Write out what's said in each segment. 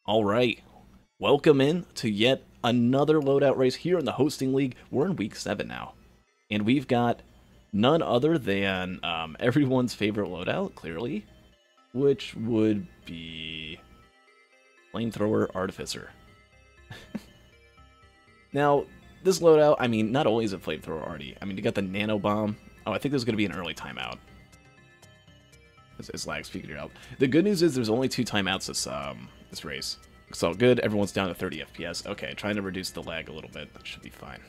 Alright, welcome in to yet another loadout race here in the hosting league. We're in week 7 now, and we've got none other than everyone's favorite loadout, clearly, which would be Flamethrower Artificer. Now, this loadout, I mean, not only is it Flamethrower Arty, I mean, you got the Nano Bomb. Oh, I think there's going to be an early timeout. As Lags figured it out. The good news is there's only 2 timeouts this race. It's all good. Everyone's down to 30 FPS. Okay, trying to reduce the lag a little bit. That should be fine.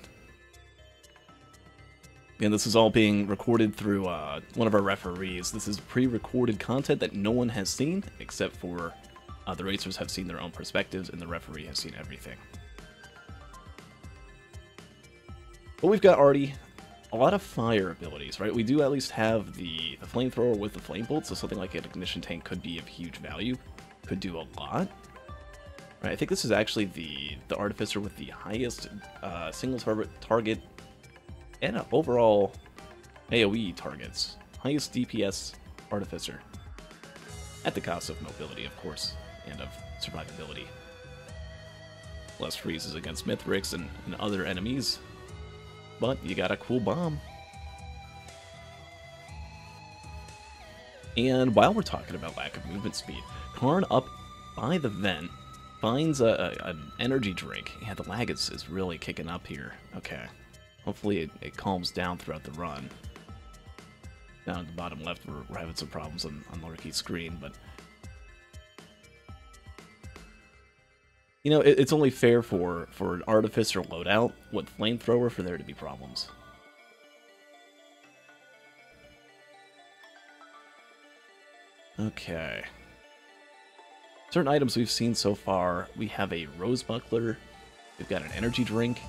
And this is all being recorded through one of our referees. This is pre-recorded content that no one has seen, except for the racers have seen their own perspectives, and the referee has seen everything. But we've got already a lot of fire abilities, right? We do at least have the flamethrower with the flame bolt, so something like an ignition tank could be of huge value. Could do a lot. Right, I think this is actually the artificer with the highest single target and overall AoE targets. Highest DPS artificer. At the cost of mobility, of course, and of survivability. Less freezes against Mithrix and other enemies. But you got a cool bomb. And while we're talking about lack of movement speed, Karn up by the vent finds an energy drink. Yeah, the lag is really kicking up here. Okay. Hopefully it calms down throughout the run. Down at the bottom left, we're having some problems on Lurky's screen, but you know, it's only fair for an Artificer loadout with Flamethrower for there to be problems. Okay. Certain items we've seen so far, we have a Rose Buckler, we've got an energy drink.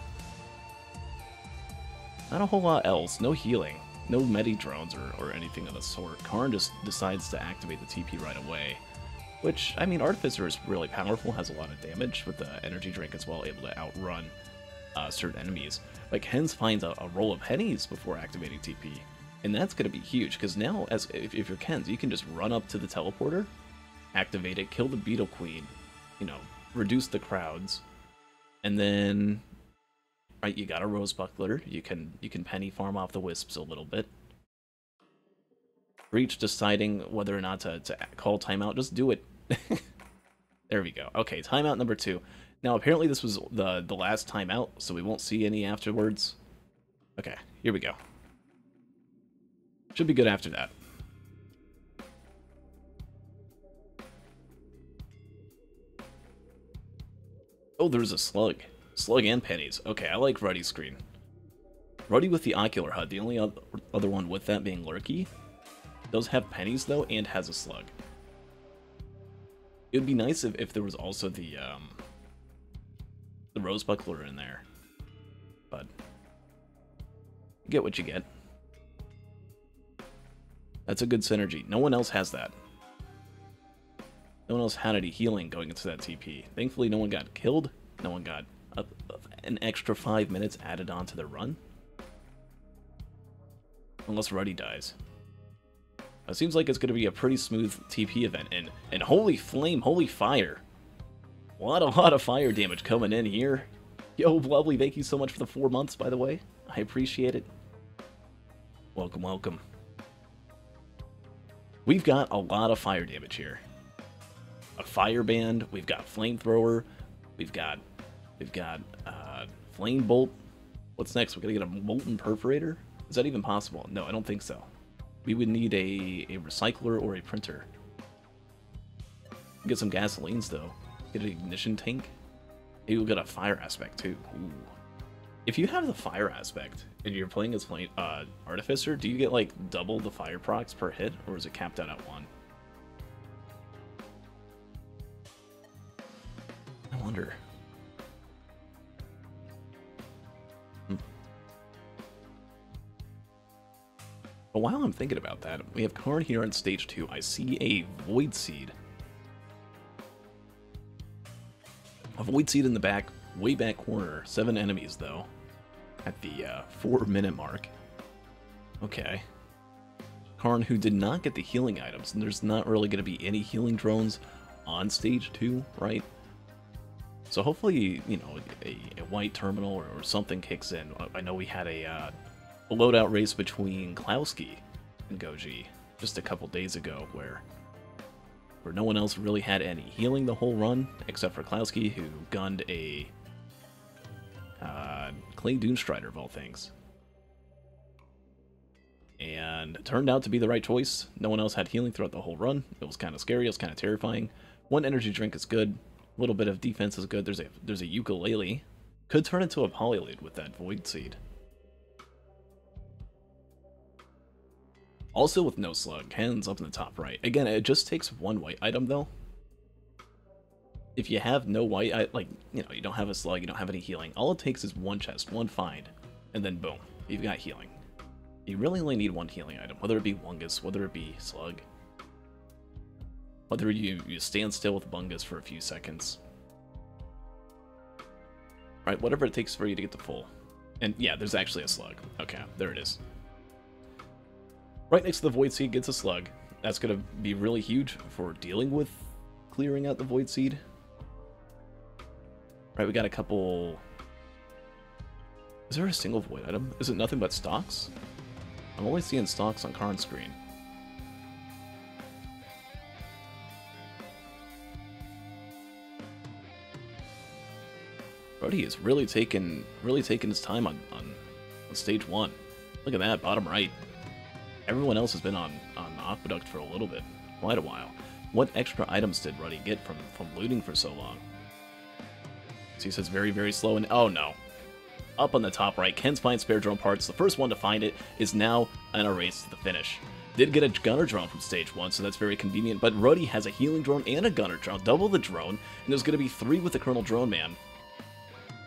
Not a whole lot else, no healing, no medi drones or anything of the sort. Karn just decides to activate the TP right away. Which, I mean, Artificer is really powerful, has a lot of damage with the energy drink as well, able to outrun certain enemies. Like, Hens finds a roll of pennies before activating TP, and that's going to be huge, because now, if you're Kens, you can just run up to the teleporter, activate it, kill the Beetle Queen, you know, reduce the crowds, and then, right, you got a Rose Buckler, you can penny farm off the Wisps a little bit. Breach deciding whether or not to call timeout, just do it. There we go. Okay, timeout number 2. Now, apparently this was the last timeout, so we won't see any afterwards. Okay, here we go. Should be good after that. Oh, there's a slug. Slug and pennies. Okay, I like Ruddy's screen. Ruddy with the ocular HUD, the only other one with that being Lurky. Does have pennies, though, and has a slug. It would be nice if there was also the Rose Buckler in there. But you get what you get. That's a good synergy. No one else has that. No one else had any healing going into that TP. Thankfully, no one got killed. No one got an extra 5 minutes added on to their run. Unless Ruddy dies. It seems like it's going to be a pretty smooth TP event, and holy flame, holy fire. A lot of fire damage coming in here. Yo, Lovely, thank you so much for the 4 months, by the way. I appreciate it. Welcome, welcome. We've got a lot of fire damage here. A fire band, we've got flamethrower, we've got flame bolt. What's next? We're going to get a molten perforator? Is that even possible? No, I don't think so. We would need a recycler or a printer. Get some gasolines, though. Get an ignition tank. Maybe we'll get a fire aspect, too. Ooh. If you have the fire aspect, and you're playing as Artificer, do you get, like, double the fire procs per hit, or is it capped out at 1? I wonder. But while I'm thinking about that, we have Karn here on stage 2. I see a Void Seed. A Void Seed in the back, way back corner. 7 enemies, though, at the 4-minute mark. Okay. Karn, who did not get the healing items, and there's not really going to be any healing drones on stage 2, right? So hopefully, you know, a white terminal or something kicks in. I know we had a loadout race between Klowski and Goji just a couple days ago where no one else really had any healing the whole run, except for Klowski, who gunned a Clay Doomstrider of all things. And it turned out to be the right choice. No one else had healing throughout the whole run. It was kind of scary, it was kind of terrifying. One energy drink is good. A little bit of defense is good. There's a ukulele. Could turn into a Polylute with that Void Seed. Also with no slug, Ken's up in the top right. Again, it just takes one white item though. If you have no white, like, you know, you don't have a slug, you don't have any healing, all it takes is one chest, one find, and then boom, you've got healing. You really only need one healing item, whether it be Wungus, whether it be slug. Whether you stand still with Bungus for a few seconds. Right, whatever it takes for you to get to full. And yeah, there's actually a slug. Okay, there it is. Right next to the Void Seed gets a slug. That's going to be really huge for dealing with clearing out the Void Seed. Right, we got a couple... Is there a single Void item? Is it nothing but stocks? I'm only seeing stocks on Karn's screen. Ruddy is really taking his time on stage 1. Look at that, bottom right. Everyone else has been on Aqueduct for a little bit, quite a while. What extra items did Ruddy get from looting for so long? So he says very, very slow, and oh no. Up on the top right, Ken's find spare drone parts. The first one to find it is now in a race to the finish. Did get a gunner drone from stage 1, so that's very convenient, but Ruddy has a healing drone and a gunner drone, double the drone, and there's going to be 3 with the Colonel Drone Man.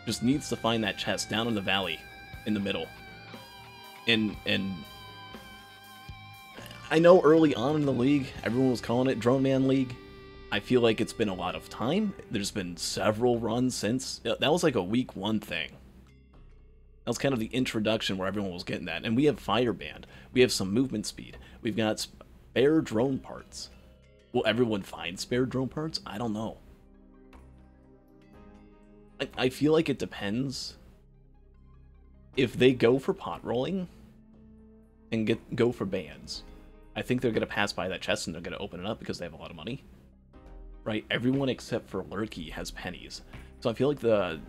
Just needs to find that chest down in the valley, in the middle. And I know early on in the league, everyone was calling it Drone Man League. I feel like it's been a lot of time. There's been several runs since. That was like a week 1 thing. That was kind of the introduction where everyone was getting that. And we have Fireband. We have some movement speed. We've got spare drone parts. Will everyone find spare drone parts? I don't know. I feel like it depends. If they go for pot rolling and go for bands, I think they're going to pass by that chest and they're going to open it up because they have a lot of money. Right? Everyone except for Lurky has pennies. So I feel like the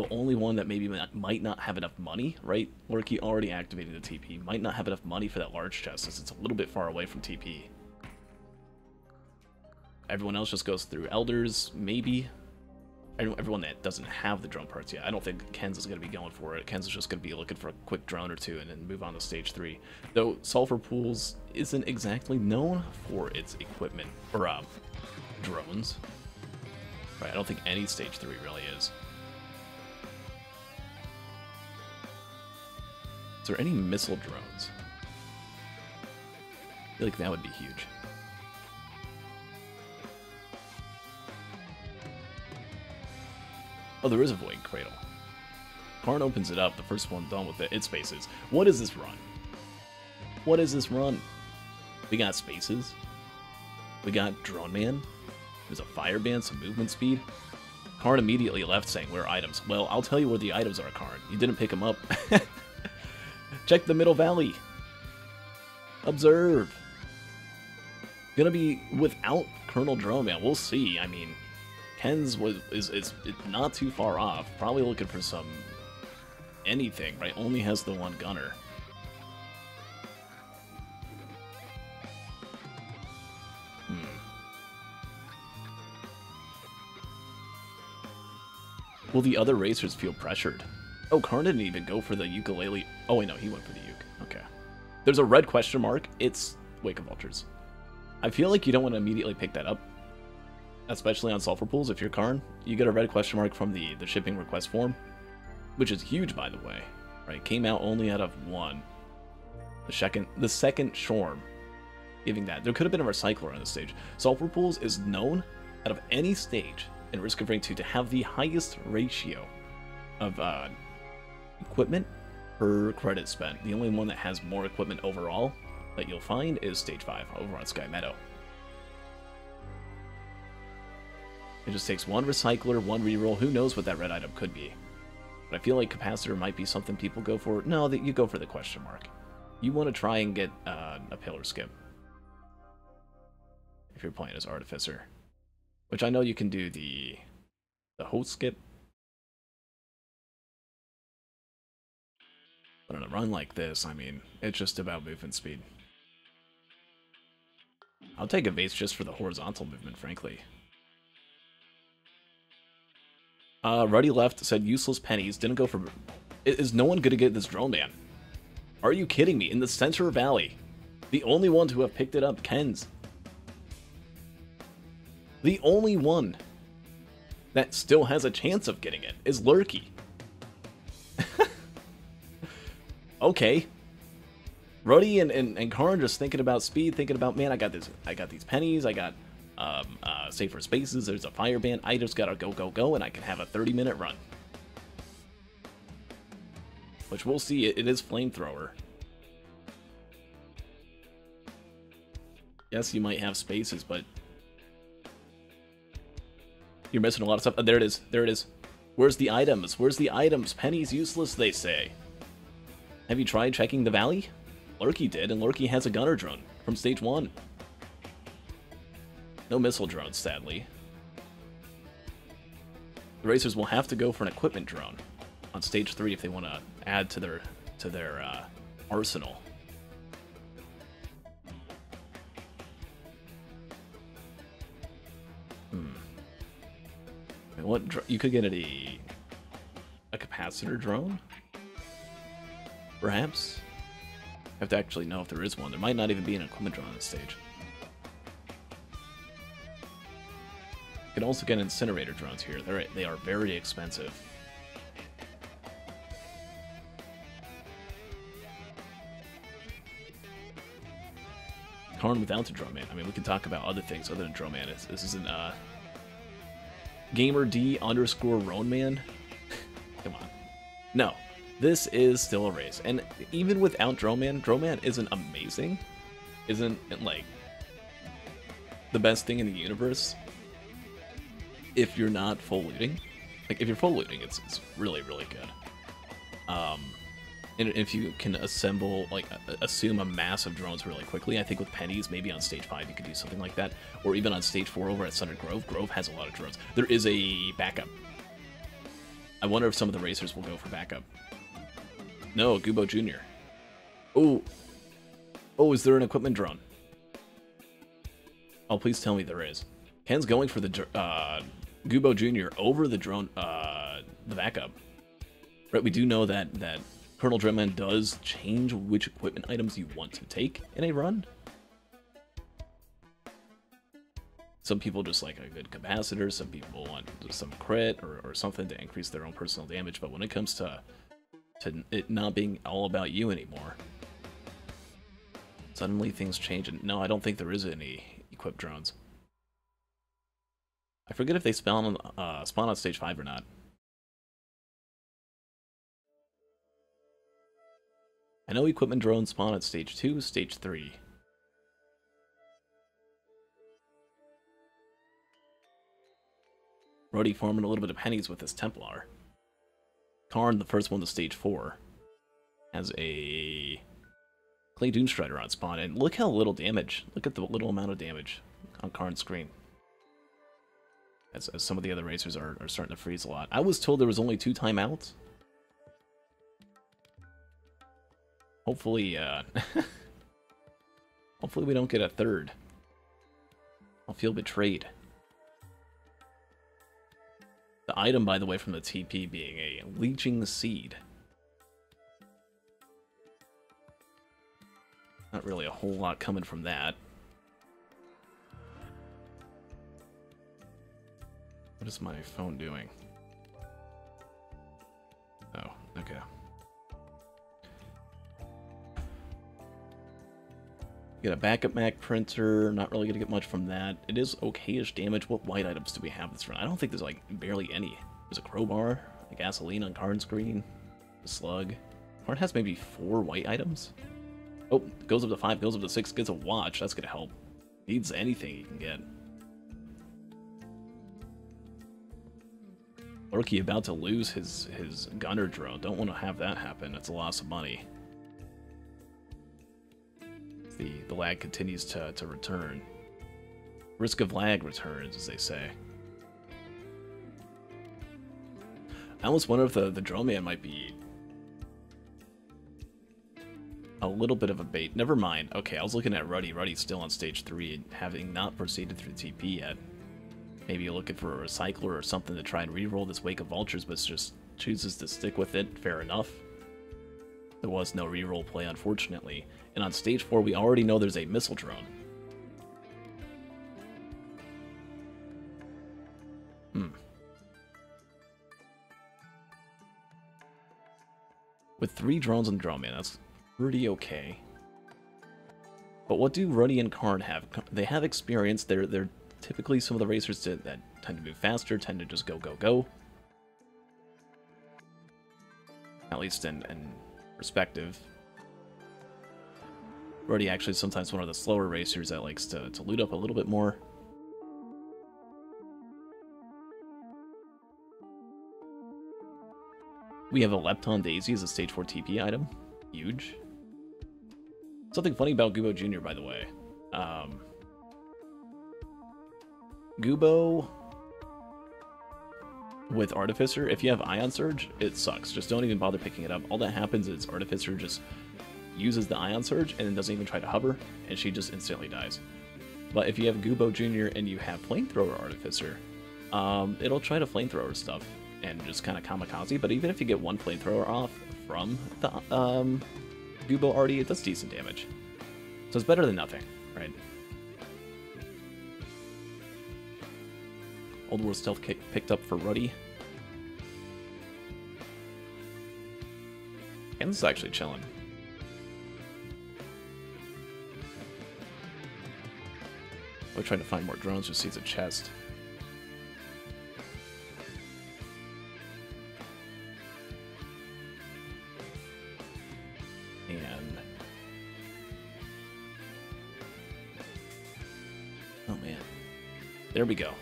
only one that maybe might not have enough money, right? Lurky already activated the TP, might not have enough money for that large chest since it's a little bit far away from TP. Everyone else just goes through Elders, maybe. Everyone that doesn't have the drone parts yet. I don't think Ken's is going to be going for it. Ken's is just going to be looking for a quick drone or 2 and then move on to stage 3. Though Sulfur Pools isn't exactly known for its equipment, or drones. Right, I don't think any stage 3 really is. Is there any missile drones? I feel like that would be huge. Oh, there is a Void Cradle. Karn opens it up, the first one done with it. It spaces. What is this run? What is this run? We got spaces. We got Drone Man. There's a Fireband, some movement speed. Karn immediately left saying, where are items? Well, I'll tell you where the items are, Karn. You didn't pick them up. Check the middle valley. Observe. Gonna be without Colonel Drone Man. We'll see. I mean, Ken's is not too far off. Probably looking for some anything, right? Only has the one gunner. Will the other racers feel pressured? Oh, Karn didn't even go for the ukulele. Oh, wait, no, he went for the uke. Okay. There's a red question mark. It's Wake of Vultures. I feel like you don't want to immediately pick that up. Especially on Sulfur Pools. If you're Karn, you get a red question mark from the shipping request form. Which is huge, by the way. Right? Came out only out of 1. The second Shorm. Giving that. There could have been a recycler on this stage. Sulfur Pools is known out of any stage in Risk of Rank 2 to have the highest ratio of equipment per credit spent. The only one that has more equipment overall that you'll find is Stage 5 over on Sky Meadow. It just takes one recycler, one reroll. Who knows what that red item could be? But I feel like capacitor might be something people go for. No, you go for the question mark. You want to try and get a pillar skip. If you're playing as Artificer. Which I know you can do the host skip. But on a run like this, I mean, it's just about movement speed. I'll take a vase just for the horizontal movement, frankly. Ruddy left, said useless pennies, didn't go for... Is no one gonna get this drone man? Are you kidding me? In the center valley. The only one to have picked it up, Ken's. The only one that still has a chance of getting it is Lurky. Okay. Ruddy and Karn just thinking about speed, thinking about, man, I got these pennies, I got safer spaces, there's a fire ban, I just gotta go, and I can have a 30-minute run. Which we'll see, it is flamethrower. Yes, you might have spaces, but you're missing a lot of stuff. Oh, there it is, there it is. Where's the items? Where's the items? Penny's useless, they say. Have you tried checking the valley? Lurky did, and Lurky has a gunner drone from stage 1. No missile drones, sadly. The racers will have to go for an equipment drone on stage 3 if they want to add to their arsenal. What you could get a capacitor drone, perhaps. I have to actually know if there is one. There might not even be an equipment drone on this stage. You can also get incinerator drones here. They are very expensive. Karn without the drone man. I mean, we can talk about other things other than drone man. This isn't Gamer D _ Roan Man. Come on. No. This is still a race. And even without Drone Man isn't amazing. Isn't, like, the best thing in the universe. If you're not full looting. Like, if you're full looting, it's really, really good. And if you can assemble, like, assume a mass of drones really quickly, I think with pennies, maybe on stage 5 you could do something like that. Or even on stage 4 over at Sundered Grove. Grove has a lot of drones. There is a backup. I wonder if some of the racers will go for backup. No, Gubo Jr. Oh. Oh, is there an equipment drone? Oh, please tell me there is. Ken's going for the Gubo Jr. over the drone, the backup. Right, we do know that Colonel Dreadman does change which equipment items you want to take in a run. Some people just like a good capacitor, some people want some crit or something to increase their own personal damage, but when it comes to it not being all about you anymore, suddenly things change. And no, I don't think there is any equipped drones. I forget if they spawn on stage 5 or not. I know equipment drones spawn at stage 2, stage 3. Ruddy farming a little bit of pennies with his Templar. Karn, the first one to stage 4, has a Clay Doomstrider on spawn, and look how little damage. Look at the little amount of damage on Karn's screen. As some of the other racers are starting to freeze a lot. I was told there was only 2 timeouts. Hopefully, hopefully we don't get a third. I'll feel betrayed. The item, by the way, from the TP being a Leeching Seed. Not really a whole lot coming from that. What is my phone doing? Oh, okay. Get a backup Mac printer, not really gonna get much from that. It is okay-ish damage. What white items do we have this run? I don't think there's like barely any. There's a crowbar, a gasoline on Karn's screen, a slug. Karn has maybe 4 white items. Oh, goes up to 5, goes up to 6, gets a watch. That's gonna help. Needs anything you can get. Lurky about to lose his gunner drone. Don't want to have that happen. It's a loss of money. The lag continues to return. Risk of lag returns, as they say. I almost wonder if the drone man might be a little bit of a bait. Never mind. Okay, I was looking at Ruddy. Ruddy's still on stage 3 and having not proceeded through TP yet. Maybe you're looking for a recycler or something to try and reroll this Wake of Vultures, but just chooses to stick with it. Fair enough. There was no reroll play, unfortunately. And on stage 4, we already know there's a missile drone. With 3 drones on the drone man, that's pretty okay. But what do Ruddy and Karn have? They have experience. They're typically some of the racers that tend to move faster, tend to just go, go, go. At least in perspective. Ruddy actually is sometimes one of the slower racers that likes to loot up a little bit more. We have a Lepton Daisy as a stage 4 TP item. Huge. Something funny about Gubo Jr., by the way. Gubo with Artificer, if you have Ion Surge, it sucks. Just don't even bother picking it up. All that happens is Artificer just uses the Ion Surge and then doesn't even try to hover, and she just instantly dies. But if you have Gubo Jr. and you have Flamethrower Artificer, it'll try to Flamethrower stuff and just kind of kamikaze, but even if you get one Flamethrower off from the Gubo already, it does decent damage. So it's better than nothing, right? Old World Stealth Kick picked up for Ruddy. And this is actually chilling. We're trying to find more drones, just sees a chest. And oh man, there we go.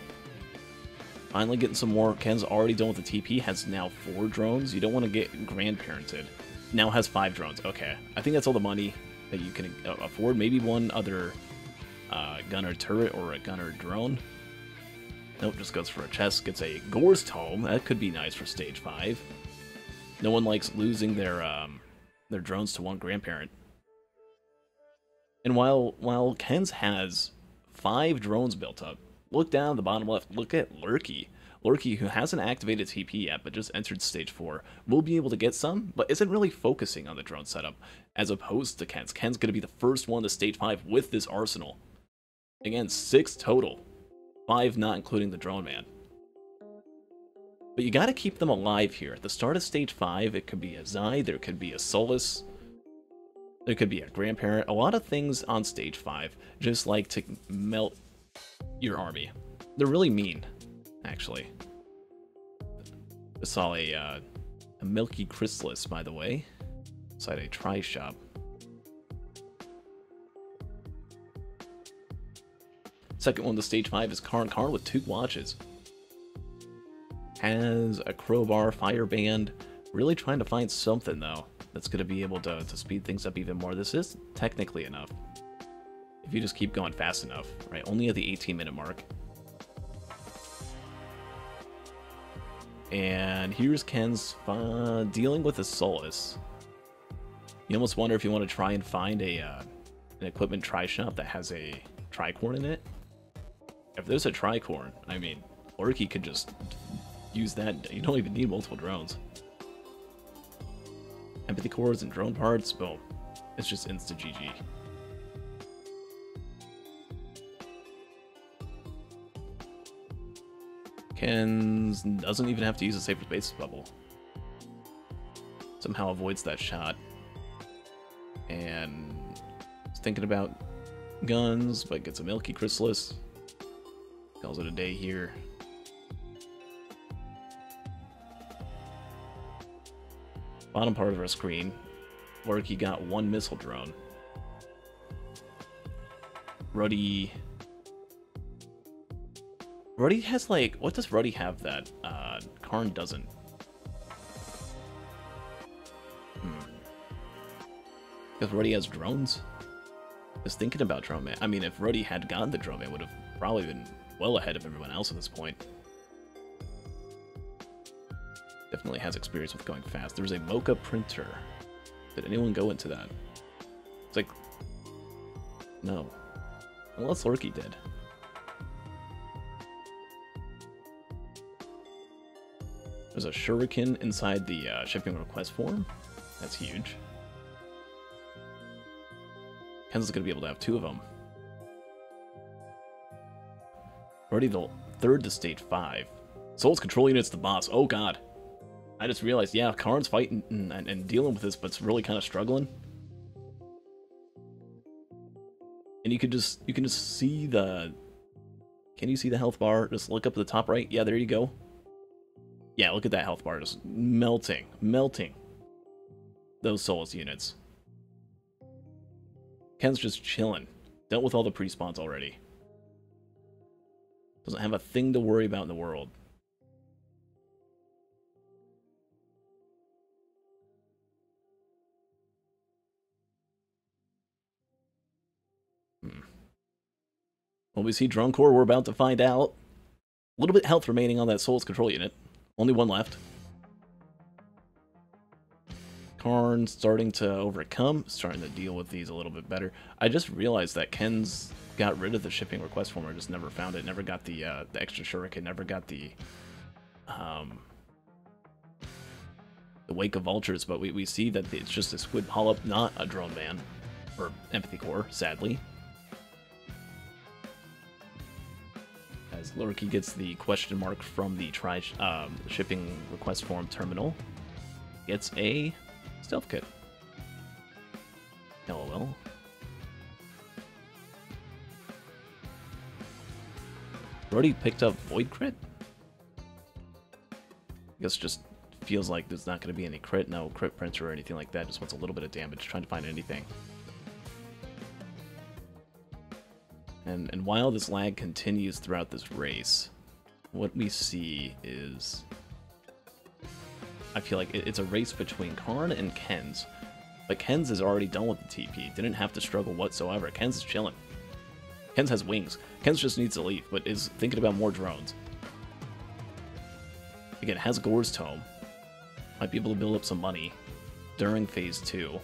Finally getting some more. Ken's already done with the TP, has now 4 drones. You don't want to get grandparented. Now has 5 drones. Okay, I think that's all the money that you can afford. Maybe one other gunner turret or a gunner drone. Nope, just goes for a chest. Gets a Gore's Tome. That could be nice for stage 5. No one likes losing their drones to one grandparent. And while Ken's has 5 drones built up, look down at the bottom left, look at Lurky. Lurky, who hasn't activated TP yet, but just entered stage 4, will be able to get some, but isn't really focusing on the drone setup, as opposed to Ken's. Ken's going to be the first one to stage 5 with this arsenal. Again, 6 total. 5 not including the drone man. But you got to keep them alive here. At the start of stage 5, it could be a Zai, there could be a Solus, there could be a grandparent. A lot of things on stage 5 just like to melt your army. They're really mean, actually. I saw a Milky Chrysalis, by the way, inside a tri-shop. Second one to stage 5 is Karn. Karn with 2 watches. Has a crowbar, fire band. Really trying to find something, though, that's going to be able to speed things up even more. This is technically enough. If you just keep going fast enough, right? Only at the 18-minute mark. And here's Ken's dealing with a Solus. You almost wonder if you want to try and find an equipment tri-shop that has a tricorn in it. If there's a tricorn, I mean, Lurky could just use that. You don't even need multiple drones. Empathy cores and drone parts, boom. It's just insta GG. Ken's doesn't even have to use a safer spaces bubble. Somehow avoids that shot. And is thinking about guns, but gets a Milky Chrysalis. Calls it a day here. Bottom part of our screen, Lurky got 1 missile drone. Ruddy Ruddy has, like, what does Ruddy have that Karn doesn't? Because Ruddy has drones? Just thinking about Drone Man. I mean, if Ruddy had gotten the Drone Man, would have probably been well ahead of everyone else at this point. Definitely has experience with going fast. There's a mocha printer. Did anyone go into that? It's like, no. Unless Lurky did. There's a shuriken inside the shipping request form. That's huge. Ken's gonna be able to have 2 of them. Already the 3rd to stage 5. Soul's control unit's the boss. Oh god. I just realized, yeah, Karn's fighting and dealing with this, but it's really kind of struggling. And you can just see the... Can you see the health bar? Just look up at the top right. Yeah, there you go. Yeah, look at that health bar. Just melting. Melting. Those Souls units. Ken's just chilling. Dealt with all the pre-spawns already. Doesn't have a thing to worry about in the world. Well, we see Drone Core, we're about to find out. A little bit of health remaining on that Soul's control unit. Only 1 left. Karn starting to overcome, starting to deal with these a little bit better. I just realized that Ken's got rid of the shipping request form. I just never found it. Never got the extra shuriken. Never got the Wake of Vultures. But we see that it's just a squid polyp, not a drone man or empathy core. Sadly. As Lurky gets the question mark from the shipping request form terminal, gets a stealth kit. LOL. Already picked up Void Crit? I guess just feels like there's not going to be any crit, no crit printer or anything like that. Just wants a little bit of damage, trying to find anything. And while this lag continues throughout this race, what we see is... I feel like it's a race between Karn and Ken's. But Ken's is already done with the TP. Didn't have to struggle whatsoever. Ken's is chilling. Ken's has wings. Ken's just needs to leave, but is thinking about more drones. Again, has Gore's Tome. Might be able to build up some money during Phase 2.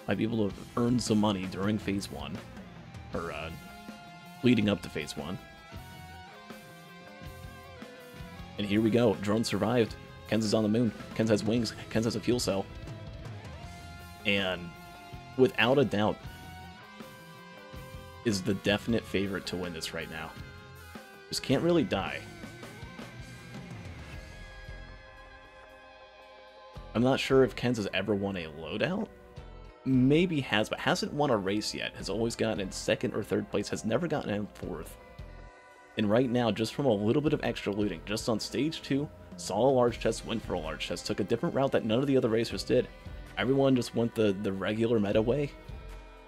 Might be able to earn some money during Phase 1. Or, leading up to Phase 1. And here we go. Drone survived. Ken's is on the moon. Ken's has wings. Ken's has a fuel cell. And, without a doubt, is the definite favorite to win this right now. Just can't really die. I'm not sure if Ken's has ever won a loadout. Maybe has, but hasn't won a race yet. Has always gotten in 2nd or 3rd place. Has never gotten in 4th. And right now, just from a little bit of extra looting, just on stage 2, saw a large chest, went for a large chest, took a different route that none of the other racers did. Everyone just went the regular meta way,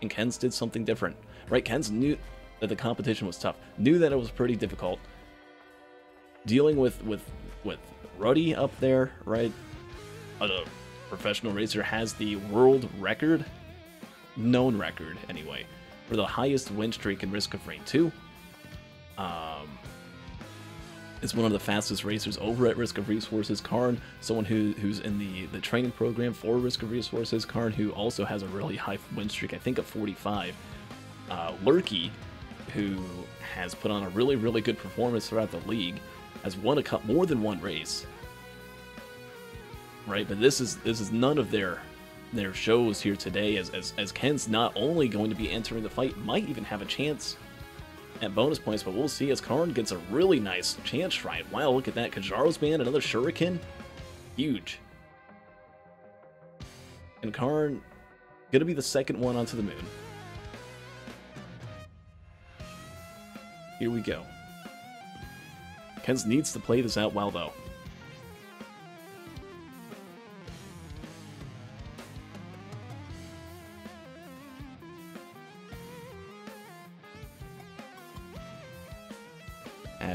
and Ken's did something different. Right, Ken's knew that the competition was tough, knew that it was pretty difficult. Dealing with Ruddy up there, right? A professional racer has the world record, known record anyway, for the highest win streak in Risk of Rain 2. Is one of the fastest racers over at Risk of Resources. Karn, someone who's in the training program for Risk of Resources. Karn, who also has a really high win streak, I think of 45. Lurky, who has put on a really, really good performance throughout the league, has won more than one race. Right, but this is none of their shows here today, as Ken's not only going to be entering the fight, might even have a chance at bonus points, but we'll see as Karn gets a really nice chance shrine. Wow, look at that. Kajaro's band, another shuriken. Huge. And Karn gonna be the 2nd one onto the moon. Here we go. Ken's needs to play this out well, though.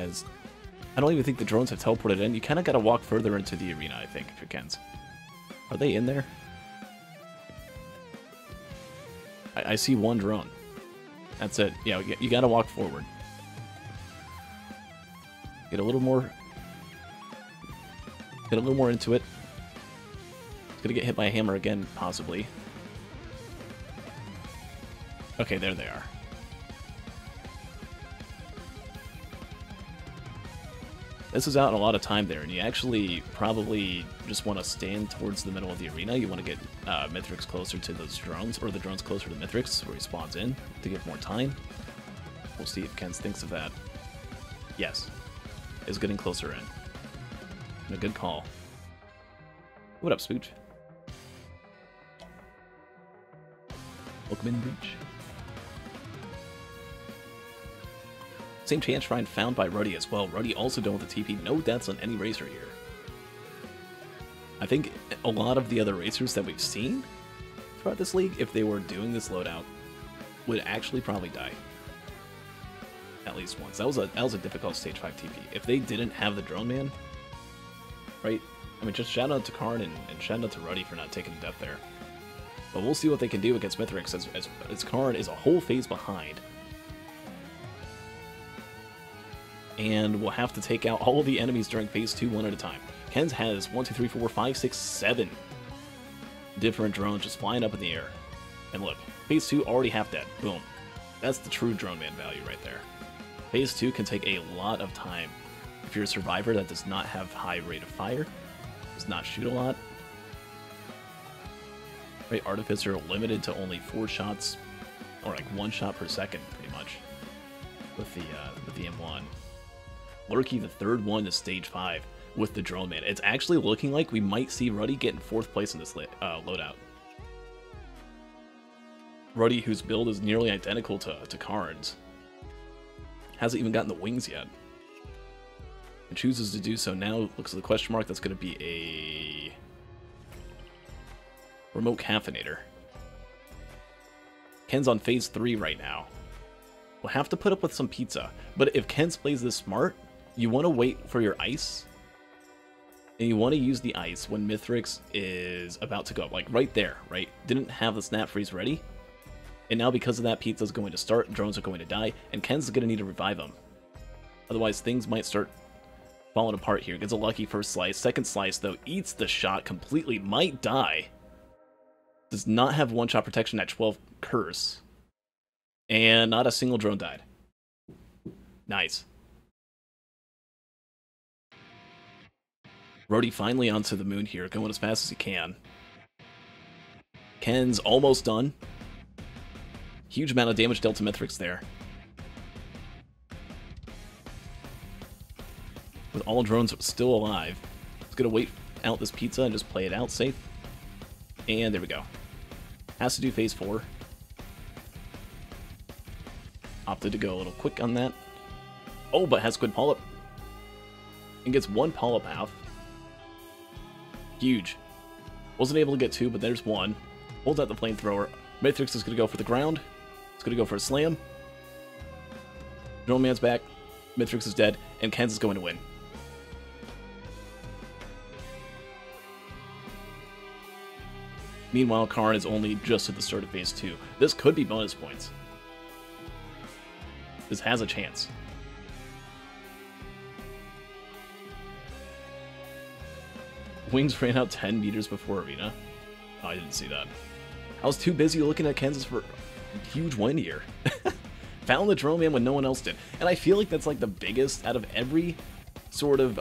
as I don't even think the drones have teleported in. You kind of got to walk further into the arena, I think, if you can. Are they in there? I see one drone. That's it. Yeah, you got to walk forward. Get a little more into it. It's gonna get hit by a hammer again, possibly. Okay, there they are. This is out a lot of time there, and you actually probably just want to stand towards the middle of the arena. You want to get Mithrix closer to those drones, or the drones closer to Mithrix, where he spawns in, to give more time. We'll see if Ken thinks of that. Yes. Is getting closer in. And a good call. What up, Spooch? Welcome in, Breach. Same chance shrine found by Ruddy as well. Ruddy also done with the TP. No deaths on any racer here. I think a lot of the other racers that we've seen throughout this league, if they were doing this loadout, would actually probably die. At least once. That was a difficult stage 5 TP. If they didn't have the drone man, right? I mean, just shout out to Karn and shout out to Ruddy for not taking a death there. But we'll see what they can do against Mithrix as Karn is a whole phase behind. And we'll have to take out all of the enemies during phase 2 one at a time. Ken's has 1, 2, 3, 4, 5, 6, 7 different drones just flying up in the air. And look, phase 2 already half dead. Boom. That's the true drone man value right there. Phase 2 can take a lot of time. If you're a survivor that does not have high rate of fire, does not shoot a lot. Right, Artificer limited to only 4 shots, or like 1 shot per second, pretty much, with the M1. Lurky, the third one to stage 5 with the drone man. It's actually looking like we might see Ruddy get in 4th place in this loadout. Ruddy, whose build is nearly identical to Karn's, hasn't even gotten the wings yet. And chooses to do so now. Looks like the question mark. That's going to be a remote caffeinator. Ken's on phase 3 right now. We'll have to put up with some pizza. But if Ken's plays this smart, you want to wait for your ice. And you want to use the ice when Mithrix is about to go. Like right there, right? Didn't have the snap freeze ready. And now because of that, pizza's going to start, drones are going to die, and Ken's going to need to revive them. Otherwise, things might start falling apart here. Gets a lucky first slice. Second slice, though, eats the shot completely. Might die. Does not have one-shot protection at 12 curse. And not a single drone died. Nice. Rhodey finally onto the moon here, going as fast as he can. Ken's almost done. Huge amount of damage dealt to Mithrix there. With all drones still alive. It's going to wait out this pizza and just play it out safe. And there we go. Has to do phase 4. Opted to go a little quick on that. Oh, but has Squid Polyp. And gets 1 Polyp half. Huge. Wasn't able to get 2, but there's 1. Holds out the flamethrower. Mithrix is going to go for the ground. It's going to go for a slam. Drone Man's back. Mithrix is dead. And Ken's is going to win. Meanwhile, Karn is only just at the start of phase 2. This could be bonus points. This has a chance. Wings ran out 10 meters before arena. Oh, I didn't see that. I was too busy looking at Kansas for a huge win here. Found the drone man when no one else did. And I feel like that's like the biggest out of every sort of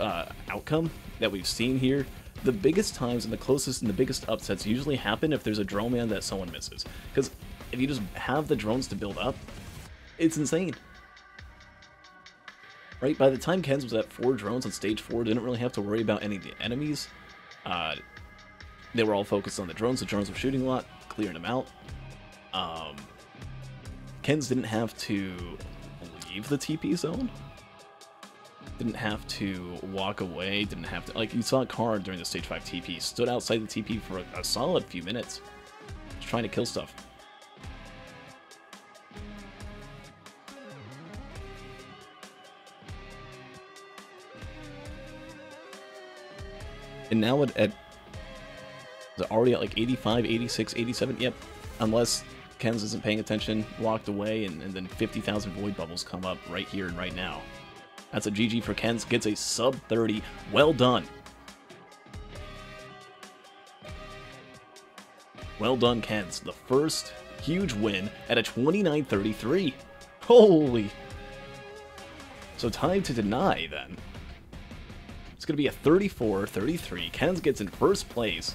outcome that we've seen here. The biggest times and the closest and the biggest upsets usually happen if there's a drone man that someone misses. Because if you just have the drones to build up, it's insane. Right? By the time Ken's was at 4 drones on stage 4, didn't really have to worry about any of the enemies. They were all focused on the drones. The drones were shooting a lot, clearing them out. Ken's didn't have to leave the TP zone. Didn't have to walk away. Didn't have to... Like, you saw Karn during the stage 5 TP. Stood outside the TP for a solid few minutes. Just trying to kill stuff. And now is it already at like 85, 86, 87? Yep. Unless Kens isn't paying attention, walked away, and then 50,000 void bubbles come up right here and right now. That's a GG for Kens. Gets a sub 30. Well done. Well done, Kens. The first huge win at a 29-33. Holy. So time to deny, then. It's going to be a 34-33. Kens gets in first place.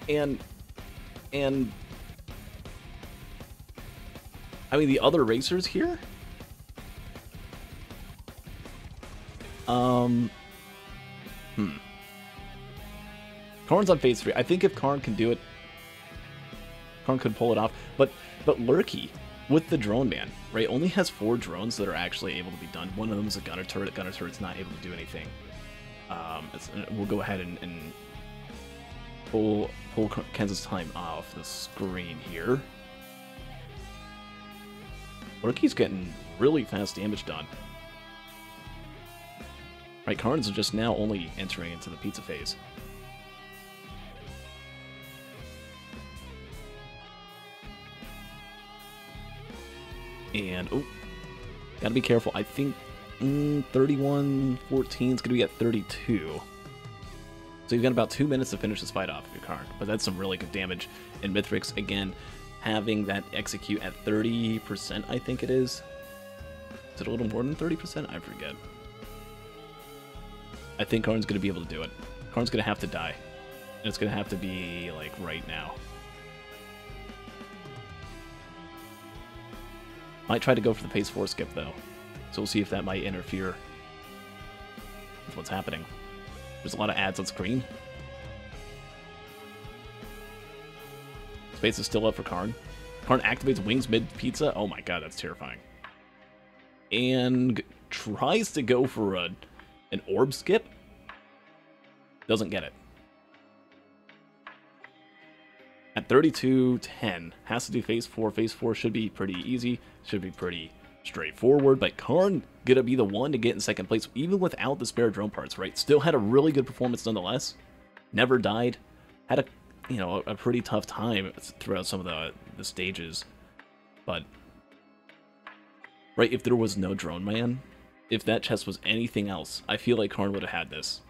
And I mean, the other racers here? Karn's on phase 3. I think if Karn can do it, Karn could pull it off. But Lurky, with the drone man, right, only has 4 drones that are actually able to be done. One of them is a gunner turret. Gunner turret's not able to do anything. We'll go ahead and pull Kens's time off the screen here. Lurky's getting really fast damage done. Right, Karn's just now only entering into the pizza phase. And, oh, gotta be careful. I think 31-14 is gonna be at 32. So you've got about 2 minutes to finish this fight off if you're Karn. But that's some really good damage. And Mithrix, again, having that execute at 30%, I think it is. Is it a little more than 30%? I forget. I think Karn's gonna be able to do it. Karn's gonna have to die. And it's gonna have to be, like, right now. Might try to go for the phase 4 skip, though. So we'll see if that might interfere with what's happening. There's a lot of ads on screen. Space is still up for Karn. Karn activates wings mid-pizza. Oh my god, that's terrifying. And tries to go for an orb skip. Doesn't get it. At 32-10, has to do phase 4. Phase 4 should be pretty easy, should be pretty straightforward, but Karn gonna be the one to get in second place, even without the spare drone parts, right? Still had a really good performance nonetheless. Never died. Had a pretty tough time throughout some of the stages. But, right, if there was no drone man, if that chest was anything else, I feel like Karn would have had this.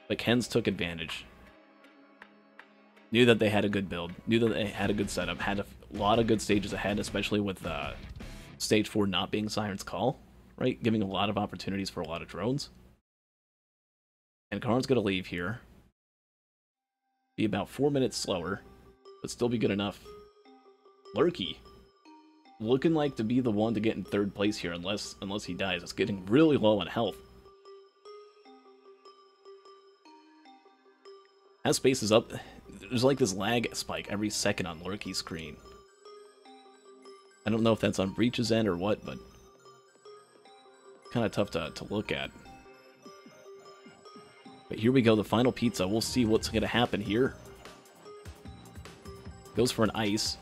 But Kens took advantage. Knew that they had a good build, knew that they had a good setup, had a lot of good stages ahead, especially with Stage 4 not being Siren's Call, right? Giving a lot of opportunities for a lot of drones. And Karn's going to leave here. Be about 4 minutes slower, but still be good enough. Lurky, looking like to be the one to get in third place here, unless he dies. It's getting really low on health. As space is up, there's like this lag spike every second on Lurky's screen. I don't know if that's on Breach's end or what, but kind of tough to look at. But here we go, the final pizza. We'll see what's going to happen here. Goes for an ice.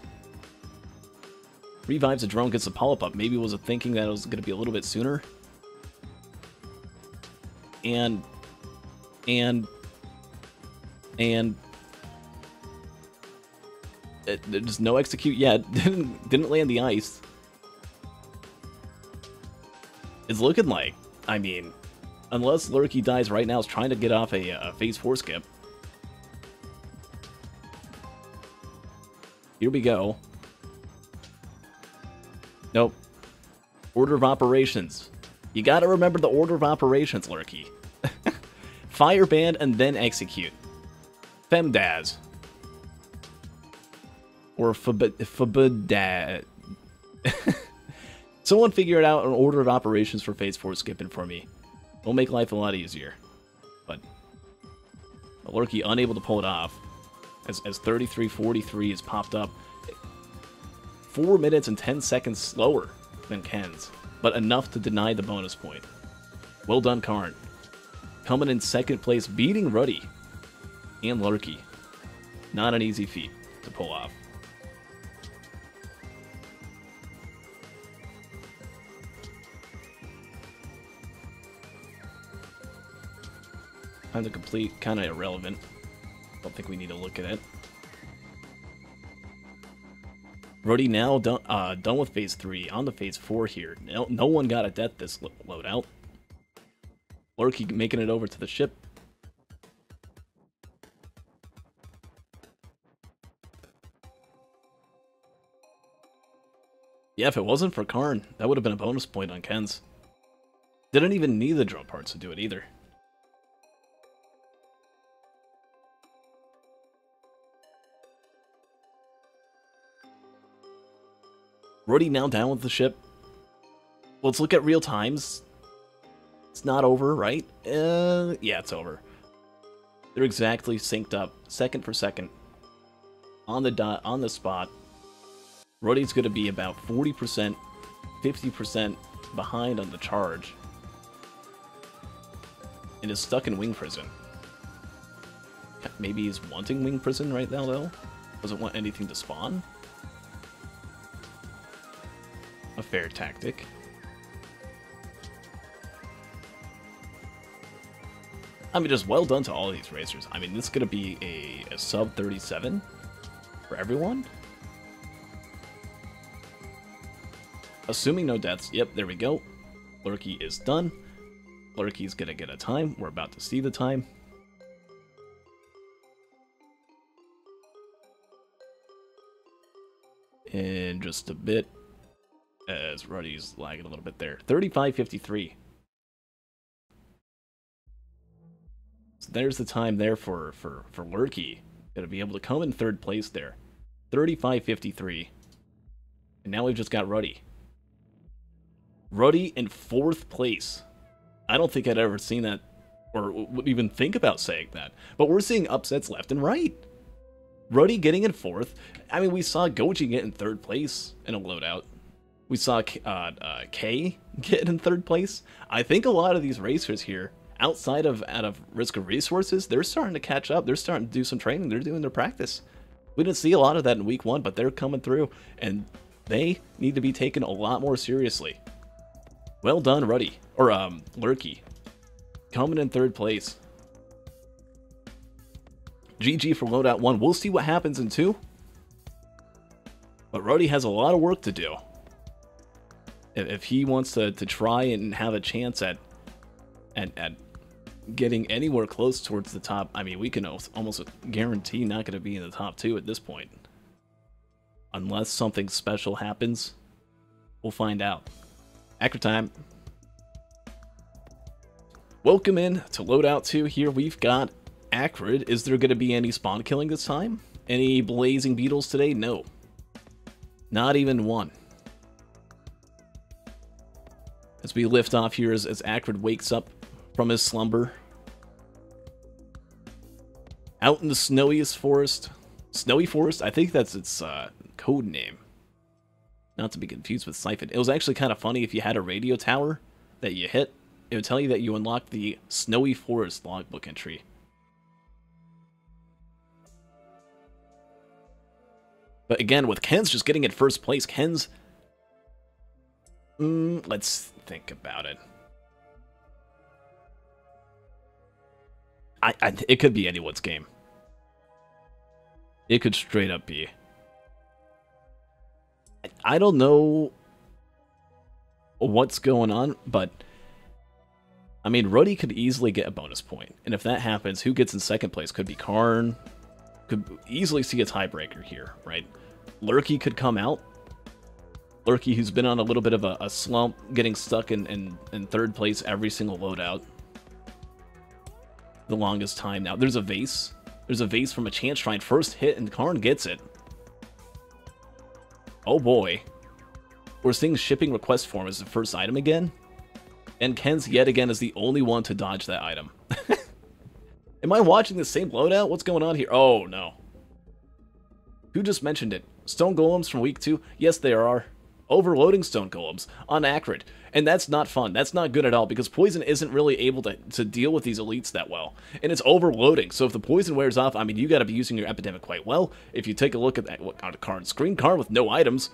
Revives a drone, gets a polyp up. Maybe was thinking that it was going to be a little bit sooner. And there's no execute yet. Didn't land the ice. It's looking like, I mean, unless Lurky dies right now, is trying to get off a phase 4 skip. Here we go. Nope. Order of operations. You gotta remember the order of operations, Lurky. Fireband and then execute. Femdaz. Or Fabudad. Someone figure out an order of operations for phase 4 skipping for me. It'll make life a lot easier. But Lurky unable to pull it off. As 33-43 is popped up. 4 minutes and 10 seconds slower than Ken's. But enough to deny the bonus point. Well done, Karn. Coming in second place, beating Ruddy and Lurky. Not an easy feat to pull off. Time to complete, kind of irrelevant. Don't think we need to look at it. Ruddy now done with phase 3, on to phase 4 here. No one got a death this loadout. Lurky making it over to the ship. Yeah, if it wasn't for Karn, that would have been a bonus point on Ken's. Didn't even need the drone parts to do it either. Ruddy now down with the ship. Let's look at real times. It's not over, right? Yeah, it's over. They're exactly synced up, second for second. On the dot, on the spot. Ruddy's going to be about 40%, 50% behind on the charge. And is stuck in wing prison. Maybe he's wanting wing prison right now, though? Doesn't want anything to spawn? A fair tactic. I mean, just well done to all of these racers. I mean, this is going to be a sub 37 for everyone. Assuming no deaths. Yep, there we go. Lurky is done. Lurky's going to get a time. We're about to see the time. In just a bit. As Ruddy's lagging a little bit there. 35:53. So there's the time there for Lurky. Gonna be able to come in third place there. 35:53. And now we've just got Ruddy. Ruddy in fourth place. I don't think I'd ever seen that, or would even think about saying that. But we're seeing upsets left and right. Ruddy getting in fourth. I mean, we saw Goji get in third place in a loadout. We saw K get in third place. I think a lot of these racers here, outside of Risk of Resources, they're starting to catch up. They're starting to do some training. They're doing their practice. We didn't see a lot of that in week 1, but they're coming through, and they need to be taken a lot more seriously. Well done, Ruddy. Or, Lurky. Coming in third place. GG for loadout 1. We'll see what happens in 2. But Ruddy has a lot of work to do. If he wants to try and have a chance at getting anywhere close towards the top, I mean, we can almost guarantee not going to be in the top 2 at this point. Unless something special happens, we'll find out. Acro time. Welcome in to Loadout 2. Here we've got Acrid. Is there going to be any spawn killing this time? Any blazing beetles today? No. Not even one. As we lift off here as Acrid wakes up from his slumber. Out in the snowiest forest. Snowy Forest? I think that's its code name. Not to be confused with Siphon. It was actually kind of funny if you had a radio tower that you hit. It would tell you that you unlocked the Snowy Forest logbook entry. But again, with Ken's just getting in first place, Ken's... let's think about it. It could be anyone's game. It could straight up be. I don't know what's going on, but I mean, Ruddy could easily get a bonus point. And if that happens, who gets in second place? Could be Karn. Could easily see a tiebreaker here, right? Lurky could come out. Lurky, who's been on a little bit of a slump, getting stuck in third place every single loadout. The longest time now. There's a vase. There's a vase from a chance shrine. First hit, and Karn gets it. Oh boy. We're seeing shipping request form as the first item again. And Ken's yet again is the only one to dodge that item. Am I watching the same loadout? What's going on here? Oh no. Who just mentioned it? Stone Golems from week 2? Yes, there are. Overloading Stone Golems on Acrid. And that's not fun. That's not good at all, because Poison isn't really able to deal with these elites that well. And it's overloading, so if the Poison wears off, I mean, you gotta be using your Epidemic quite well. If you take a look at that on Karn's screen, Karn with no items,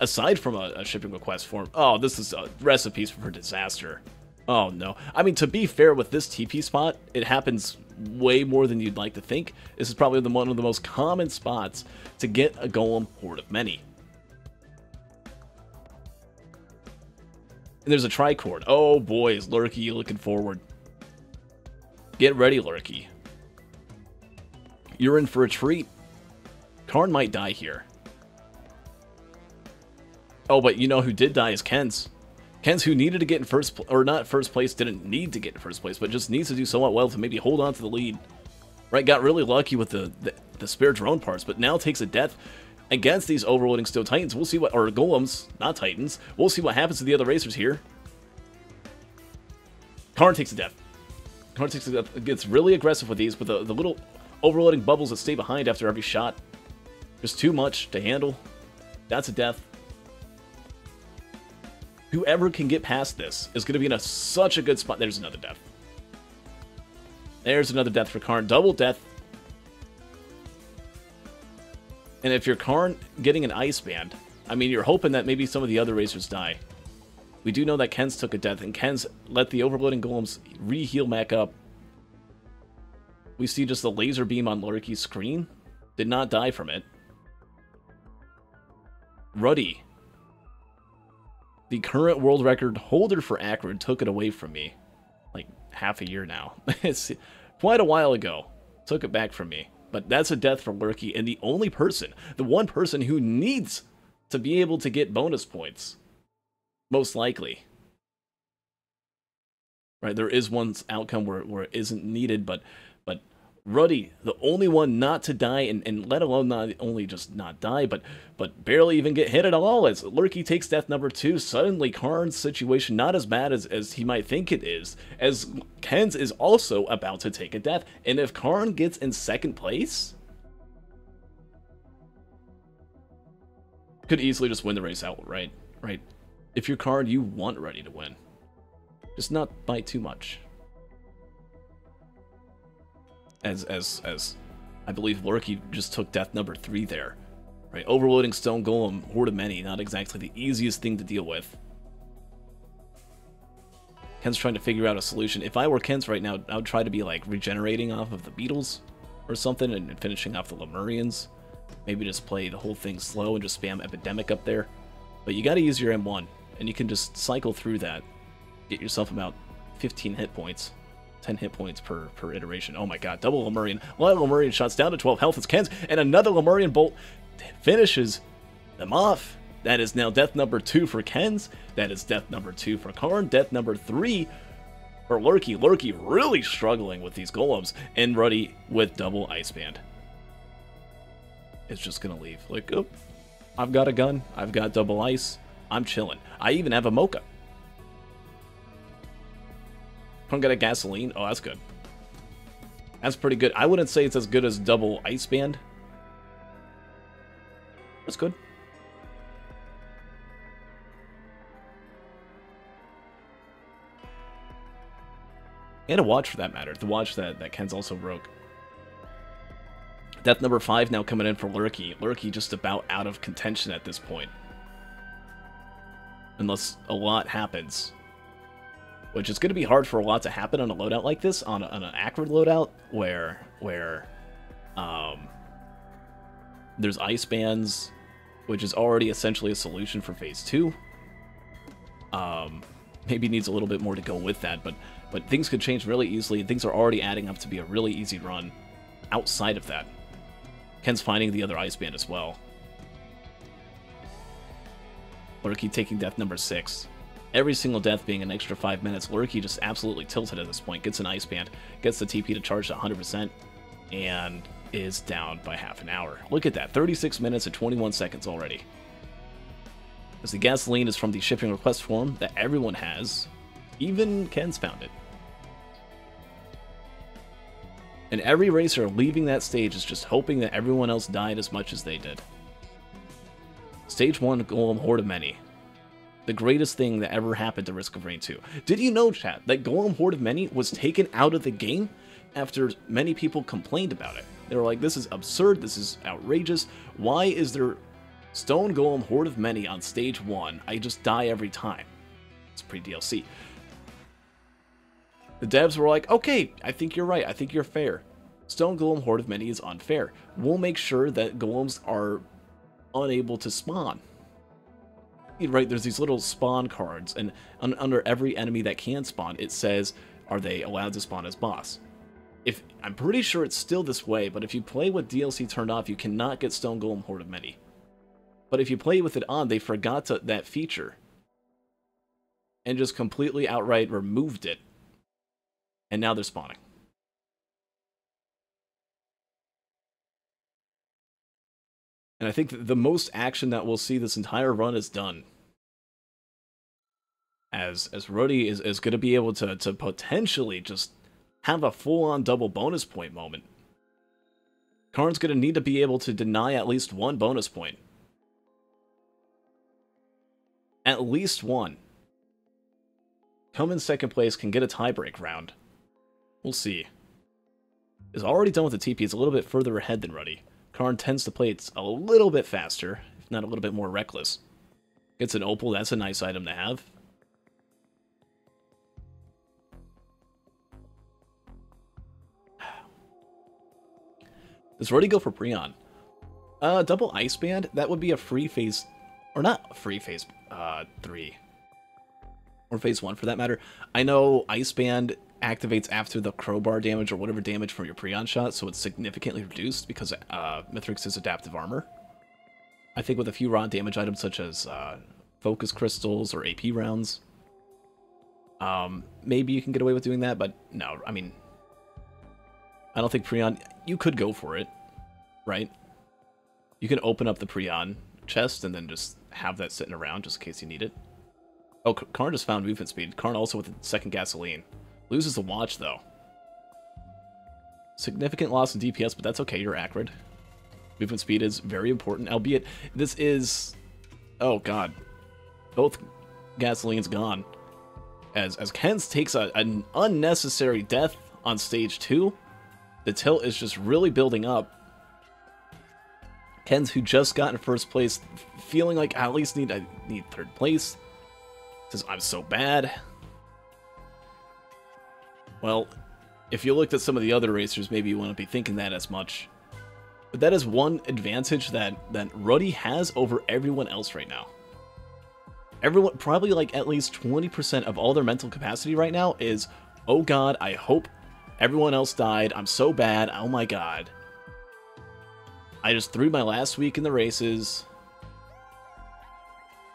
aside from a shipping request form, oh, this is recipes for disaster. Oh, no. I mean, to be fair, with this TP spot, it happens way more than you'd like to think. This is probably one of the most common spots to get a Golem Horde of Many. And there's a Tricord. Oh, boys. Lurky looking forward. Get ready, Lurky. You're in for a treat. Karn might die here. Oh, but you know who did die is Kens. Kens, who needed to get in first place, or not first place, didn't need to get in first place, but just needs to do somewhat well to maybe hold on to the lead. Right, got really lucky with the spare drone parts, but now takes a death against these overloading Steel Titans. We'll see what, or Golems, not Titans. We'll see what happens to the other racers here. Karn takes a death. Karn takes a death, gets really aggressive with these, with the little overloading bubbles that stay behind after every shot. Just too much to handle. That's a death. Whoever can get past this is going to be in such a good spot. There's another death. There's another death for Karn. Double death. And if you're Karn getting an ice band, I mean, you're hoping that maybe some of the other racers die. We do know that Kens took a death, and Kens let the overloading golems re-heal back up. We see just the laser beam on Lurky's screen. Did not die from it. Ruddy, the current world record holder for Acrid, took it away from me. Like half a year now. It's quite a while ago. Took it back from me. But that's a death for Lurky, and the only person, the one person who needs to be able to get bonus points. Most likely. Right, there is one outcome where it isn't needed, but Ruddy, the only one not to die, and let alone not only just not die, but barely even get hit at all, as Lurky takes death number 2. Suddenly, Karn's situation not as bad as he might think it is, as Kens is also about to take a death. And if Karn gets in second place, could easily just win the race outright, right? If you're Karn, you want Ruddy to win. Just not by too much. As I believe Lurky just took death number 3 there. Right? Overloading Stone Golem, Horde of Many, not exactly the easiest thing to deal with. Ken's trying to figure out a solution. If I were Ken's right now, I would try to be like regenerating off of the Beetles or something and finishing off the Lemurians. Maybe just play the whole thing slow and just spam Epidemic up there. But you gotta use your M1, and you can just cycle through that. Get yourself about 15 hit points. 10 hit points per iteration. Oh my god, double Lemurian. A lot of Lemurian shots, down to 12 health. It's Kens, and another Lemurian bolt finishes them off. That is now death number 2 for Kens. That is death number 2 for Karn. Death number 3 for Lurky. Lurky really struggling with these golems, and Ruddy with double ice band. It's just gonna leave. Like, oh, I've got a gun. I've got double ice. I'm chilling. I even have a mocha. Karn got a gasoline. Oh, that's good. That's pretty good. I wouldn't say it's as good as double ice band. That's good. And a watch, for that matter. The watch that Ken's also broke. Death number 5 now coming in for Lurky. Lurky just about out of contention at this point. Unless a lot happens. Which is going to be hard for a lot to happen on a loadout like this, on an Acrid loadout, where there's ice bands, which is already essentially a solution for Phase 2. Maybe needs a little bit more to go with that, but things could change really easily. Things are already adding up to be a really easy run outside of that. Ken's finding the other ice band as well. Lurky taking death number 6. Every single death being an extra 5 minutes. Lurky just absolutely tilted at this point. Gets an ice band, gets the TP to charge to 100%, and is down by half an hour. Look at that, 36 minutes and 21 seconds already. As the gasoline is from the shipping request form that everyone has, even Ken's found it. And every racer leaving that stage is just hoping that everyone else died as much as they did. Stage 1, Golem Horde of Many. The greatest thing that ever happened to Risk of Rain 2. Did you know, chat, that Golem Horde of Many was taken out of the game after many people complained about it? They were like, this is absurd, this is outrageous. Why is there Stone Golem Horde of Many on Stage 1? I just die every time. It's pre-DLC. The devs were like, okay, I think you're right. I think you're fair. Stone Golem Horde of Many is unfair. We'll make sure that golems are unable to spawn. Right, there's these little spawn cards, and under every enemy that can spawn, it says, are they allowed to spawn as boss? I'm pretty sure it's still this way, but if you play with DLC turned off, you cannot get Stone Golem Horde of Many. But if you play with it on, they forgot that feature. And just completely outright removed it. And now they're spawning. And I think the most action that we'll see this entire run is done. As Ruddy is going to be able to potentially just have a full-on double bonus point moment. Karn's going to need to be able to deny at least one bonus point. At least one. Come in second place, can get a tiebreak round. We'll see. Is already done with the TP. It's a little bit further ahead than Ruddy. Karn tends to play it a little bit faster, if not a little bit more reckless. Gets an opal, that's a nice item to have. Does Ruddy go for Prion? Double Ice Band, that would be a free phase, or not a free phase 3. Or phase 1 for that matter. I know Ice Band activates after the crowbar damage or whatever damage from your Prion shot, so it's significantly reduced because Mithrix is adaptive armor. I think with a few raw damage items such as focus crystals or AP rounds, maybe you can get away with doing that, but no, I mean, I don't think Prion, you could go for it, right? You can open up the Prion chest and then just have that sitting around just in case you need it. Oh, Karn just found movement speed. Karn also with the second gasoline. Loses the watch, though. Significant loss in DPS, but that's okay, you're acrid. Movement speed is very important, albeit this is... Oh, God. Both gasolines gone. As Kens takes an unnecessary death on stage 2, the tilt is just really building up. Kens, who just got in first place, feeling like I at least need third place, says, I'm so bad. Well, if you looked at some of the other racers, maybe you wouldn't be thinking that as much. But that is one advantage that Ruddy has over everyone else right now. Everyone, probably like at least 20% of all their mental capacity right now is, oh god, I hope everyone else died, I'm so bad, oh my god. I just threw my last week in the races.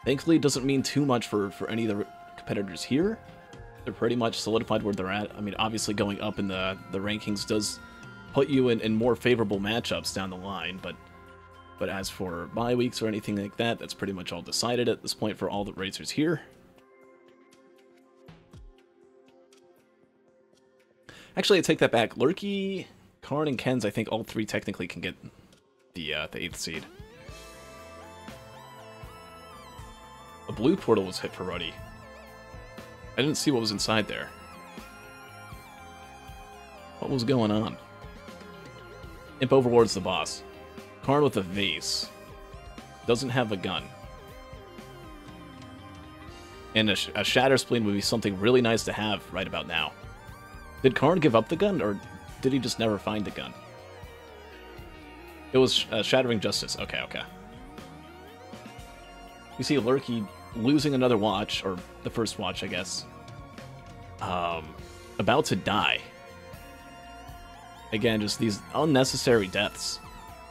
Thankfully, it doesn't mean too much for any of the competitors here. They're pretty much solidified where they're at. I mean, obviously going up in the rankings does put you in more favorable matchups down the line, but as for bye weeks or anything like that, that's pretty much all decided at this point for all the racers here. Actually, I take that back. Lurky, Karn, and Kens, I think all three technically can get the 8th seed. A blue portal was hit for Ruddy. I didn't see what was inside there. What was going on? Imp overlord's the boss. Karn with a vase. Doesn't have a gun. And a Shatter Spleen would be something really nice to have right about now. Did Karn give up the gun, or did he just never find the gun? It was Shattering Justice. Okay, okay. You see Lurky losing another watch, or the first watch, I guess. About to die. Again, just these unnecessary deaths,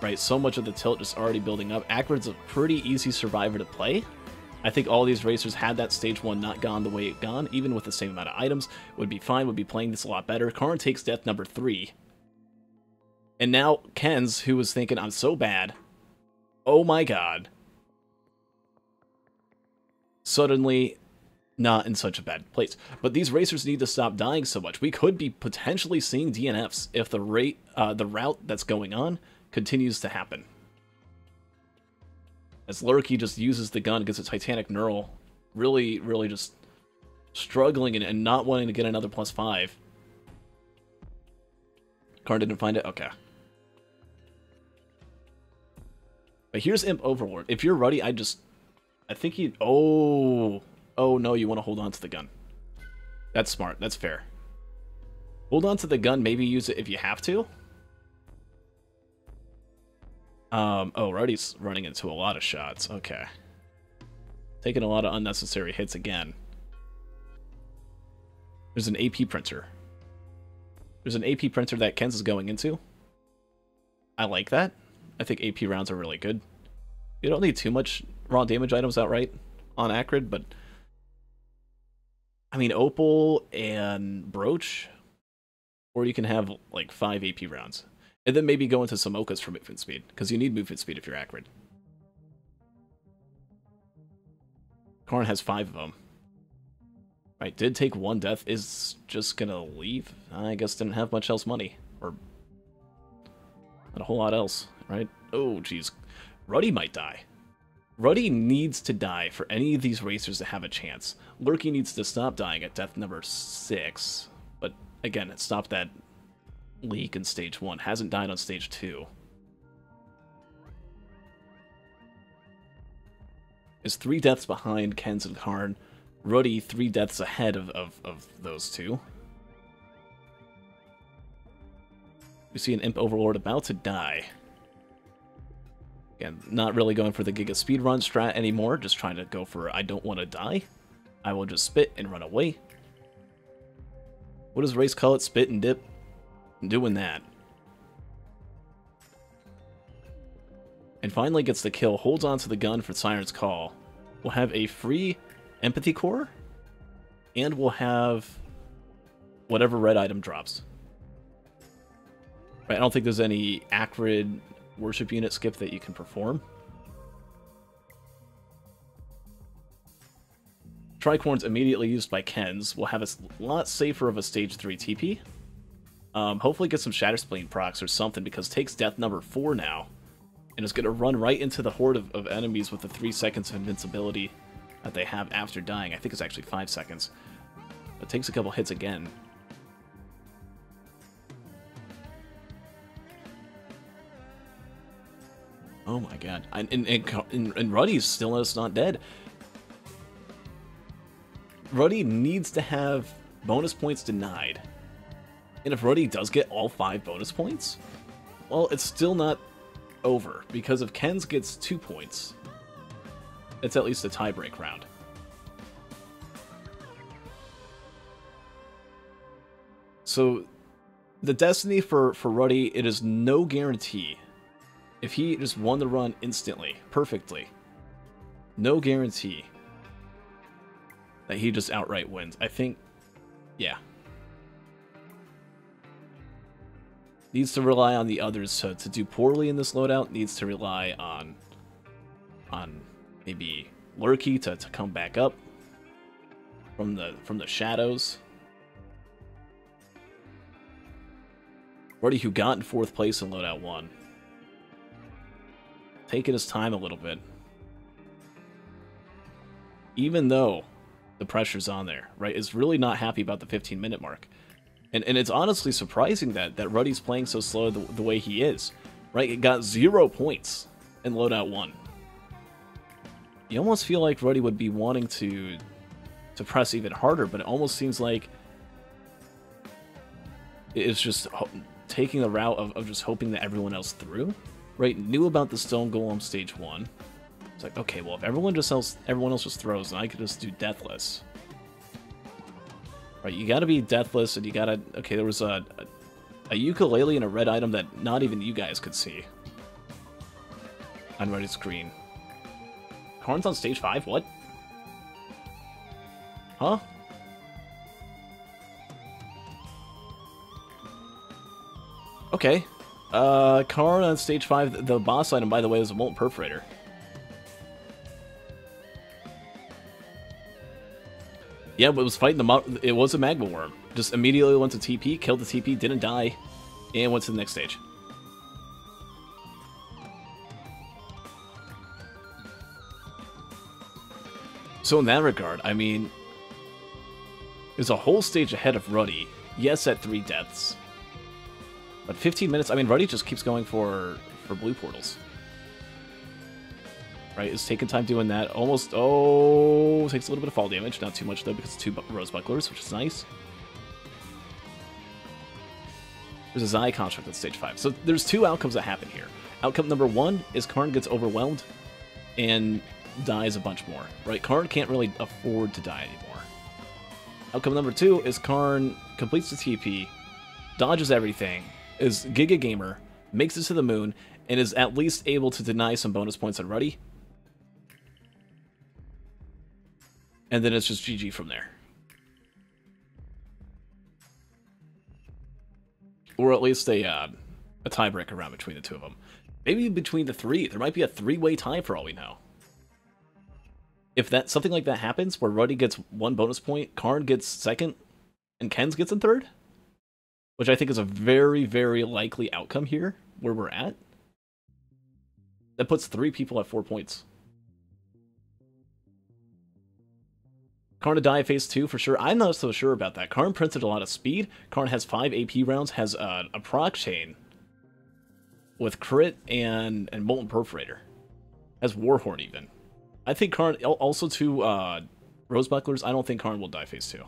right? So much of the tilt just already building up. Acrid's a pretty easy survivor to play. I think all these racers, had that stage 1 not gone the way it gone, even with the same amount of items, would be fine, would be playing this a lot better. Karn takes death number 3. And now Kens, who was thinking, I'm so bad. Oh my god. Suddenly not in such a bad place. But these racers need to stop dying so much. We could be potentially seeing DNFs if the route that's going on continues to happen. As Lurky just uses the gun, gets a Titanic Knurl, really, really just struggling and not wanting to get another +5. Karn didn't find it? Okay. But here's Imp Overlord. If you're Ruddy, I think he... Oh no, you want to hold on to the gun. That's smart. That's fair. Hold on to the gun, maybe use it if you have to. Oh, Ruddy's running into a lot of shots. Okay. Taking a lot of unnecessary hits again. There's an AP printer. There's an AP printer that Ken's is going into. I like that. I think AP rounds are really good. You don't need too much raw damage items outright on Acrid, but... I mean, Opal and Brooch, or you can have, like, 5 AP rounds. And then maybe go into some Mochas for movement speed, because you need movement speed if you're Acrid. Karn has 5 of them. Right, did take 1 death, is just gonna leave. I guess didn't have much else money, or not a whole lot else, right? Oh, jeez. Ruddy might die. Ruddy needs to die for any of these racers to have a chance. Lurky needs to stop dying at death number 6, but again, it stopped that leak in stage 1. Hasn't died on stage 2. Is 3 deaths behind Ken's and Karn. Ruddy 3 deaths ahead of those two. We see an Imp Overlord about to die. Again, not really going for the Giga Speedrun strat anymore, just trying to go for I don't want to die. I will just spit and run away. What does Race call it? Spit and dip? I'm doing that. And finally gets the kill, holds on to the gun for Siren's Call. We'll have a free Empathy Core, and we'll have whatever red item drops. Right, I don't think there's any Acrid worship unit skip that you can perform. Tricorn's immediately used by Ken's. We'll have a lot safer of a stage 3 TP. Hopefully get some Shatterspleen procs or something, because takes death number 4 now. And is going to run right into the horde of enemies with the 3 seconds of invincibility that they have after dying. I think it's actually 5 seconds. It takes a couple hits again. Oh my god. And Ruddy's still not dead. Ruddy needs to have bonus points denied. And if Ruddy does get all 5 bonus points, well, it's still not over, because if Ken's gets 2 points, it's at least a tiebreak round. So, the destiny for Ruddy, it is no guarantee. If he just won the run instantly, perfectly, no guarantee that he just outright wins. I think, yeah. Needs to rely on the others to do poorly in this loadout. Needs to rely on maybe Lurky to come back up from the shadows. Ruddy, who got in 4th place in loadout 1, taking his time a little bit, even though the pressure's on there, right? Is really not happy about the 15-minute mark. And it's honestly surprising that Ruddy's playing so slow the way he is, right? It got 0 points in loadout 1. You almost feel like Ruddy would be wanting to press even harder, but it almost seems like it's just taking the route of just hoping that everyone else through, right? Knew about the Stone Golem stage 1. It's like, okay, well, if everyone else just throws, then I could just do Deathless. Right, you gotta be Deathless, and you gotta... Okay, there was a ukulele and a red item that not even you guys could see on Ruddy's screen. Karn's on stage 5? What? Huh? Okay. Karn on stage 5, the boss item, by the way, is a Molten Perforator. Yeah, but it was fighting it was a Magma Worm. Just immediately went to TP, killed the TP, didn't die, and went to the next stage. So in that regard, I mean, there's a whole stage ahead of Ruddy. Yes, at 3 deaths. But 15 minutes, I mean, Ruddy just keeps going for blue portals. Right, is taking time doing that. Almost, oh, takes a little bit of fall damage. Not too much, though, because it's 2 Rose Bucklers, which is nice. There's a Zai construct at stage 5. So there's two outcomes that happen here. Outcome number 1 is Karn gets overwhelmed and dies a bunch more, right? Karn can't really afford to die anymore. Outcome number 2 is Karn completes the TP, dodges everything, is Giga Gamer, makes it to the moon, and is at least able to deny some bonus points on Ruddy. And then it's just GG from there. Or at least a tiebreaker round between the two of them. Maybe between the three. There might be a three-way tie for all we know. If that something like that happens, where Ruddy gets 1 bonus point, Karn gets 2nd, and Ken's gets in 3rd, which I think is a very, very likely outcome here, where we're at, that puts 3 people at 4 points. Karn to die phase 2 for sure. I'm not so sure about that. Karn printed a lot of speed. Karn has 5 AP rounds, has a proc chain with crit and Molten Perforator. Has Warhorn even. I think Karn, also to Rose Bucklers, I don't think Karn will die phase 2.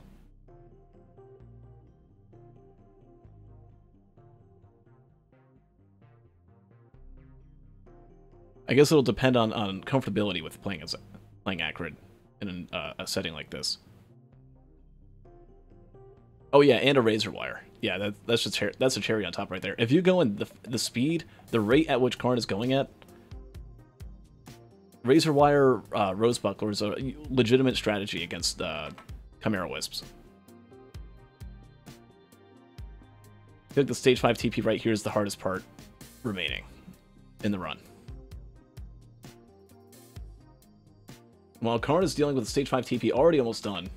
I guess it'll depend on comfortability with playing Acrid in a setting like this. Oh yeah, and a Razor Wire. Yeah, that's a cherry on top right there. If you go in the speed, the rate at which Karn is going at, Razor Wire Rose Buckler is a legitimate strategy against Chimera Wisps. I think the stage 5 TP right here is the hardest part remaining in the run. While Karn is dealing with the stage 5 TP already almost done,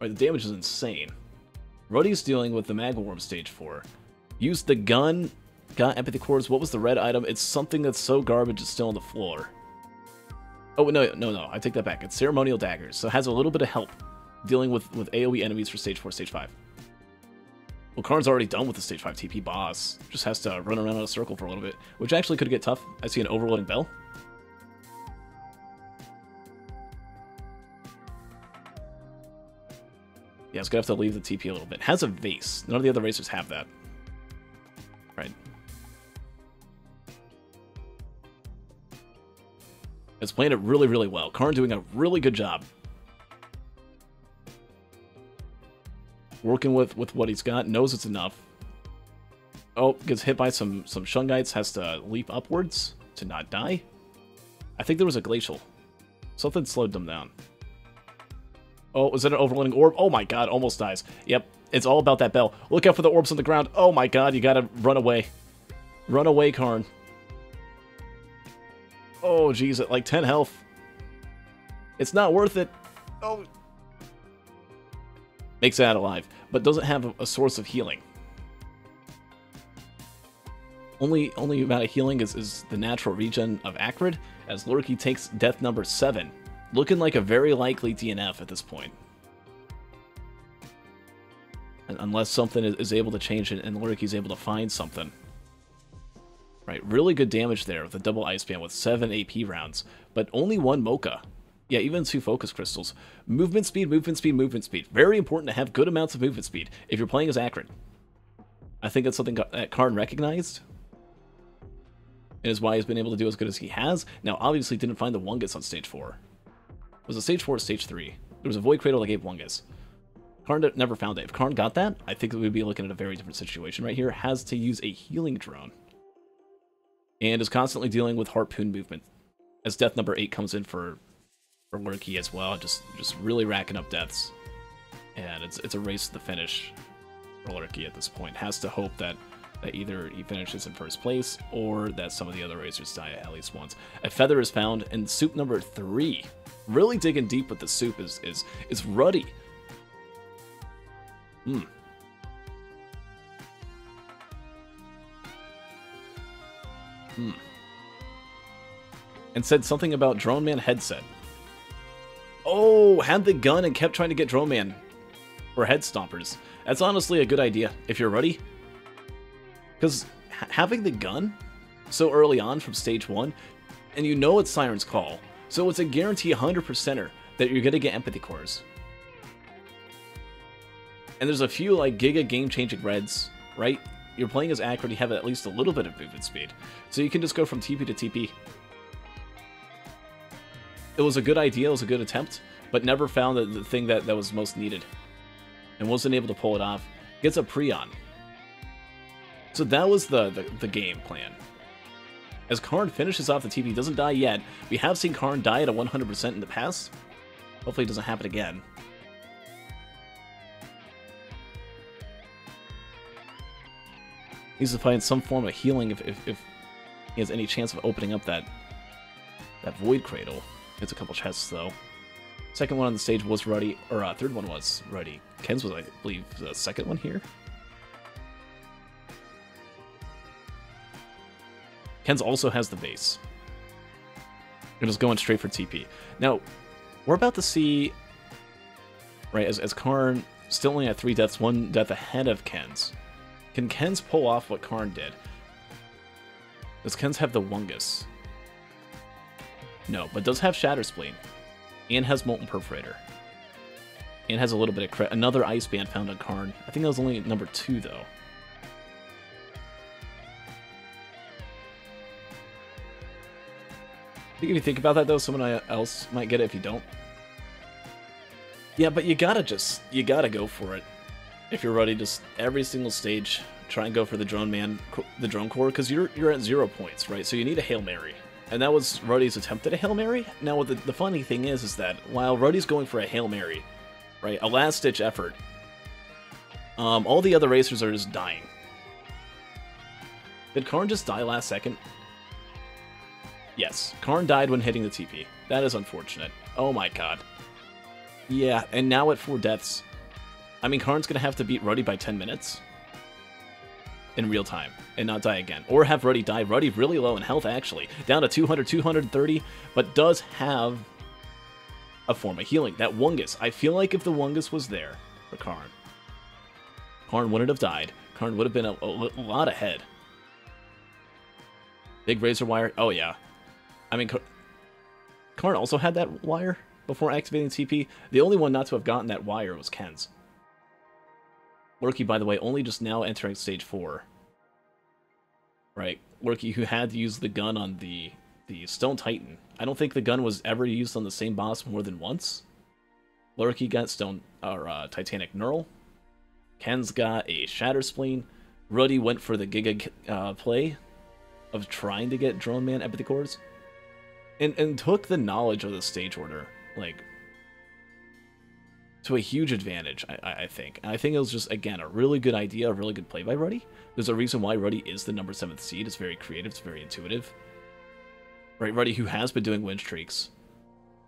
right, the damage is insane. Ruddy's dealing with the Magma Worm stage 4. Used the gun, got Empathy Cores. What was the red item? It's something that's so garbage it's still on the floor. Oh, no, I take that back. It's Ceremonial Daggers, so it has a little bit of help dealing with AoE enemies for stage 4, stage 5. Well, Karn's already done with the stage 5 TP boss. Just has to run around in a circle for a little bit, which actually could get tough. I see an Overloading Bell. Yeah, it's going to have to leave the TP a little bit. Has a vase. None of the other racers have that. Right. It's playing it really, really well. Karn doing a really good job. Working with what he's got. Knows it's enough. Oh, gets hit by some Shungites. Has to leap upwards to not die. I think there was a Glacial. Something slowed them down. Oh, was that an overloading orb? Oh my god, almost dies. Yep, it's all about that bell. Look out for the orbs on the ground. Oh my god, you gotta run away. Run away, Karn. Oh, jeez, at like 10 health. It's not worth it. Oh. Makes it out alive, but doesn't have a source of healing. Only amount of healing is the natural regen of Acrid, as Lurky takes death number 7. Looking like a very likely DNF at this point. And unless something is able to change it and Lurky's able to find something. Right, really good damage there with a double Ice Band with 7 AP rounds, but only 1 Mocha. Yeah, even 2 Focus Crystals. Movement speed, movement speed, movement speed. Very important to have good amounts of movement speed if you're playing as Acrid. I think that's something that Karn recognized. And is why he's been able to do as good as he has. Now, obviously, didn't find the Wungus on stage 4. It was a stage 4 or stage 3. There was a Void Cradle that gave Wungus. Karn never found it. If Karn got that, I think we'd be looking at a very different situation right here. Has to use a healing drone. And is constantly dealing with Harpoon movement. As death number 8 comes in for Lurky as well. Just really racking up deaths. And it's a race to the finish for Lurky at this point. Has to hope that either he finishes in first place or that some of the other racers die at least once. A feather is found in soup number 3. Really digging deep with the soup is Ruddy. And said something about Drone Man headset. Oh, had the gun and kept trying to get Drone Man for head stompers. That's honestly a good idea if you're Ruddy. Because having the gun so early on from stage 1, and you know it's Siren's Call, so it's a guarantee 100%er that you're going to get Empathy Cores. And there's a few like Giga game-changing reds, right? you're playing as accurate, you have at least a little bit of movement speed. So you can just go from TP to TP. It was a good idea, it was a good attempt, but never found the thing that was most needed. And wasn't able to pull it off. Gets a Prion. So that was the game plan. As Karn finishes off the TP, doesn't die yet. We have seen Karn die at a 100% in the past. Hopefully it doesn't happen again. Needs to find some form of healing if he has any chance of opening up that Void Cradle. Gets a couple chests though. Second one on the stage was Ruddy, or third one was Ruddy. Ken's was, I believe, the second one here. Ken's also has the base. You're just going straight for TP. Now, we're about to see, right, as Karn still only at 3 deaths, 1 death ahead of Ken's. Can Ken's pull off what Karn did? Does Ken's have the Wungus? No, but does have Shatter Spleen. And has Molten Perforator. And has a little bit of crit. Another Ice Band found on Karn. I think that was only number 2, though. I think if you think about that, though, someone else might get it if you don't. Yeah, but you gotta go for it. If you're ready, just every single stage, try and go for the Drone Core, because you're at 0 points, right? So you need a Hail Mary. And that was Ruddy's attempt at a Hail Mary. Now, what the funny thing is that while Ruddy's going for a Hail Mary, right, a last-ditch effort, all the other racers are just dying. Did Karn just die last second? Yes, Karn died when hitting the TP. That is unfortunate. Oh my god. Yeah, and now at 4 deaths, I mean, Karn's going to have to beat Ruddy by 10 minutes in real time and not die again. Or have Ruddy die. Ruddy really low in health, actually. Down to 200, 230, but does have a form of healing. That Wungus. I feel like if the Wungus was there for Karn, Karn wouldn't have died. Karn would have been a lot ahead. Big Razor Wire. Oh, yeah. I mean, Karn also had that wire before activating TP. The only one not to have gotten that wire was Ken's. Lurky, by the way, only just now entering stage 4. Right, Lurky, who had to use the gun on the Stone Titan. I don't think the gun was ever used on the same boss more than once. Lurky got Titanic Knurl. Ken's got a Shatter Spleen. Ruddy went for the Giga play of trying to get Drone Man Empathy Cores. And took the knowledge of the stage order, like, to a huge advantage, I think. And I think it was just, again, a really good idea, a really good play by Ruddy. There's a reason why Ruddy is the number 7th seed. It's very creative, it's very intuitive. Right, Ruddy, who has been doing win streaks,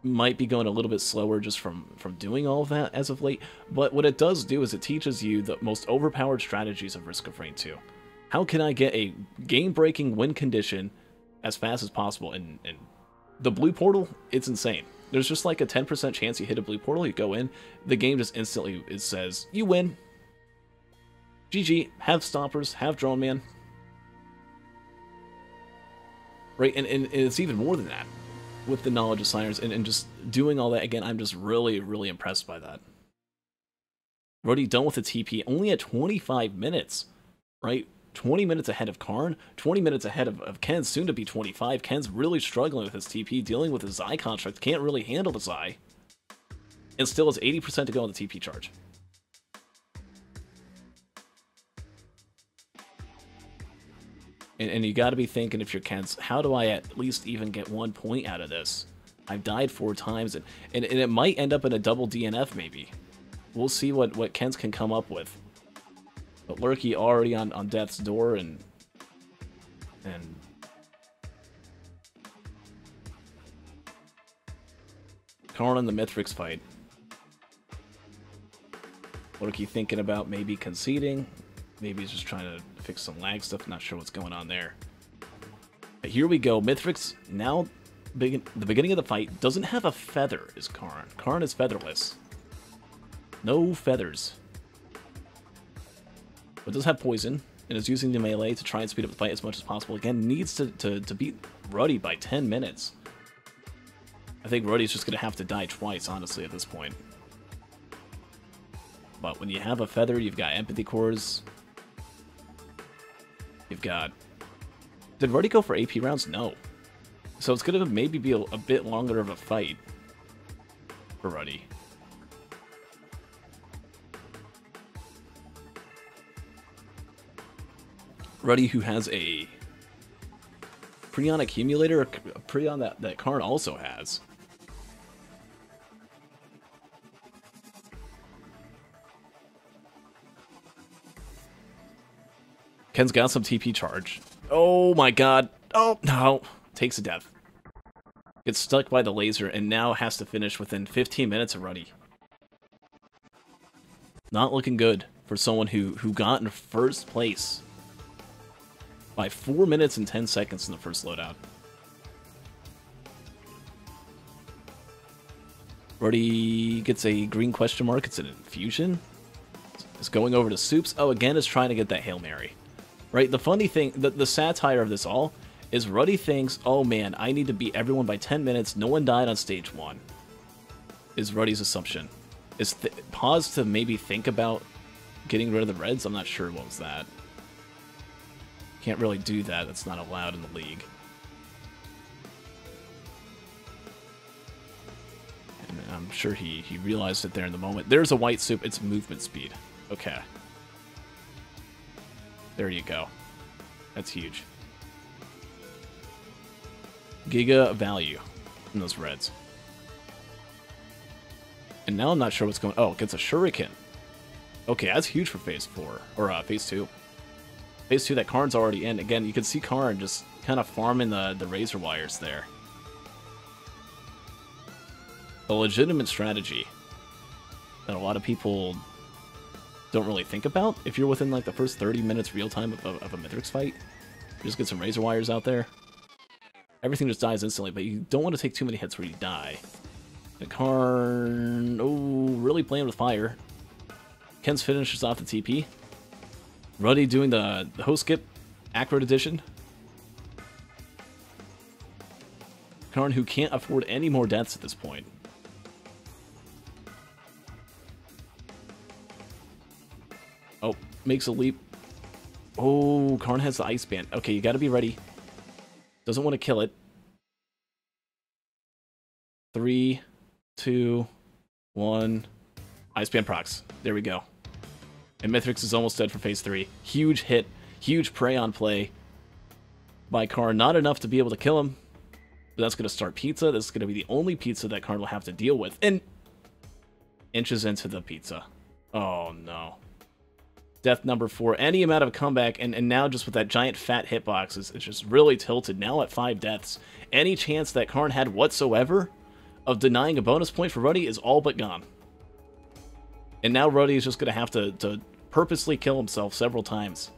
might be going a little bit slower just from doing all of that as of late. But what it does do is it teaches you the most overpowered strategies of Risk of Rain 2. How can I get a game-breaking win condition as fast as possible? And the blue portal, it's insane. There's just like a 10% chance you hit a blue portal, you go in, the game just instantly says, you win. GG, have stoppers, have Drone Man. Right, and it's even more than that, with the knowledge of signers, and just doing all that, again, I'm just really, really impressed by that. Ruddy done with the TP, only at 25 minutes, right? 20 minutes ahead of Karn, 20 minutes ahead of Ken, soon to be 25. Ken's really struggling with his TP, dealing with his Zai construct, can't really handle the Zai, and still has 80% to go on the TP charge. And you gotta be thinking, if you're Ken's, how do I at least even get 1 point out of this? I've died 4 times, and it might end up in a double DNF, maybe. We'll see what Ken's can come up with. But Lurky already on death's door, and Karn in the Mithrix fight. Lurky thinking about maybe conceding. Maybe he's just trying to fix some lag stuff. Not sure what's going on there. But here we go. Mithrix, now the beginning of the fight, doesn't have a feather, is Karn. Karn is featherless. No feathers. But does have poison, and is using the melee to try and speed up the fight as much as possible. Again, needs to beat Ruddy by 10 minutes. I think Ruddy's just going to have to die twice, honestly, at this point. But when you have a feather, you've got empathy cores. You've got... Did Ruddy go for AP rounds? No. So it's going to maybe be a bit longer of a fight for Ruddy. Ruddy, who has a Prion accumulator, a Prion that Karn also has. Ken's got some TP charge. Oh my god. Oh, no. Takes a death. Gets stuck by the laser and now has to finish within 15 minutes of Ruddy. Not looking good for someone who got in first place by 4 minutes and 10 seconds in the first loadout. Ruddy gets a green question mark. It's an infusion. It's going over to Soups. Oh, again, is trying to get that Hail Mary. Right? The funny thing, the satire of this all is Ruddy thinks, oh man, I need to beat everyone by 10 minutes. No one died on stage 1. Is Ruddy's assumption. Is pause to maybe think about getting rid of the Reds? I'm not sure what was that. Can't really do that. That's not allowed in the league. And I'm sure he realized it there in the moment. There's a white Soup. It's movement speed. Okay. There you go. That's huge. Giga value in those Reds. And now I'm not sure what's going... Oh, it gets a Shuriken. Okay, that's huge for Phase 4. Or Phase 2. Phase 2 that Karn's already in. Again, you can see Karn just kind of farming the razor wires there. A legitimate strategy that a lot of people don't really think about. If you're within like the first 30 minutes real time of a Mithrix fight, you just get some razor wires out there. Everything just dies instantly, but you don't want to take too many hits where you die. And Karn, oh, really playing with fire. Ken's finishes off the TP. Ruddy doing the host skip, accurate addition. Karn, who can't afford any more deaths at this point. Oh, makes a leap. Oh, Karn has the ice band. Okay, you gotta be ready. Doesn't want to kill it. 3, 2, 1. Ice band procs. There we go. And Mithrix is almost dead for Phase 3. Huge hit. Huge prey on play by Karn. Not enough to be able to kill him. But that's going to start pizza. This is going to be the only pizza that Karn will have to deal with. And inches into the pizza. Oh, no. Death number 4. Any amount of comeback. And now just with that giant fat hitbox, it's just really tilted. Now at 5 deaths. Any chance that Karn had whatsoever of denying a bonus point for Ruddy is all but gone. And now Ruddy is just going to have to purposely kill himself several times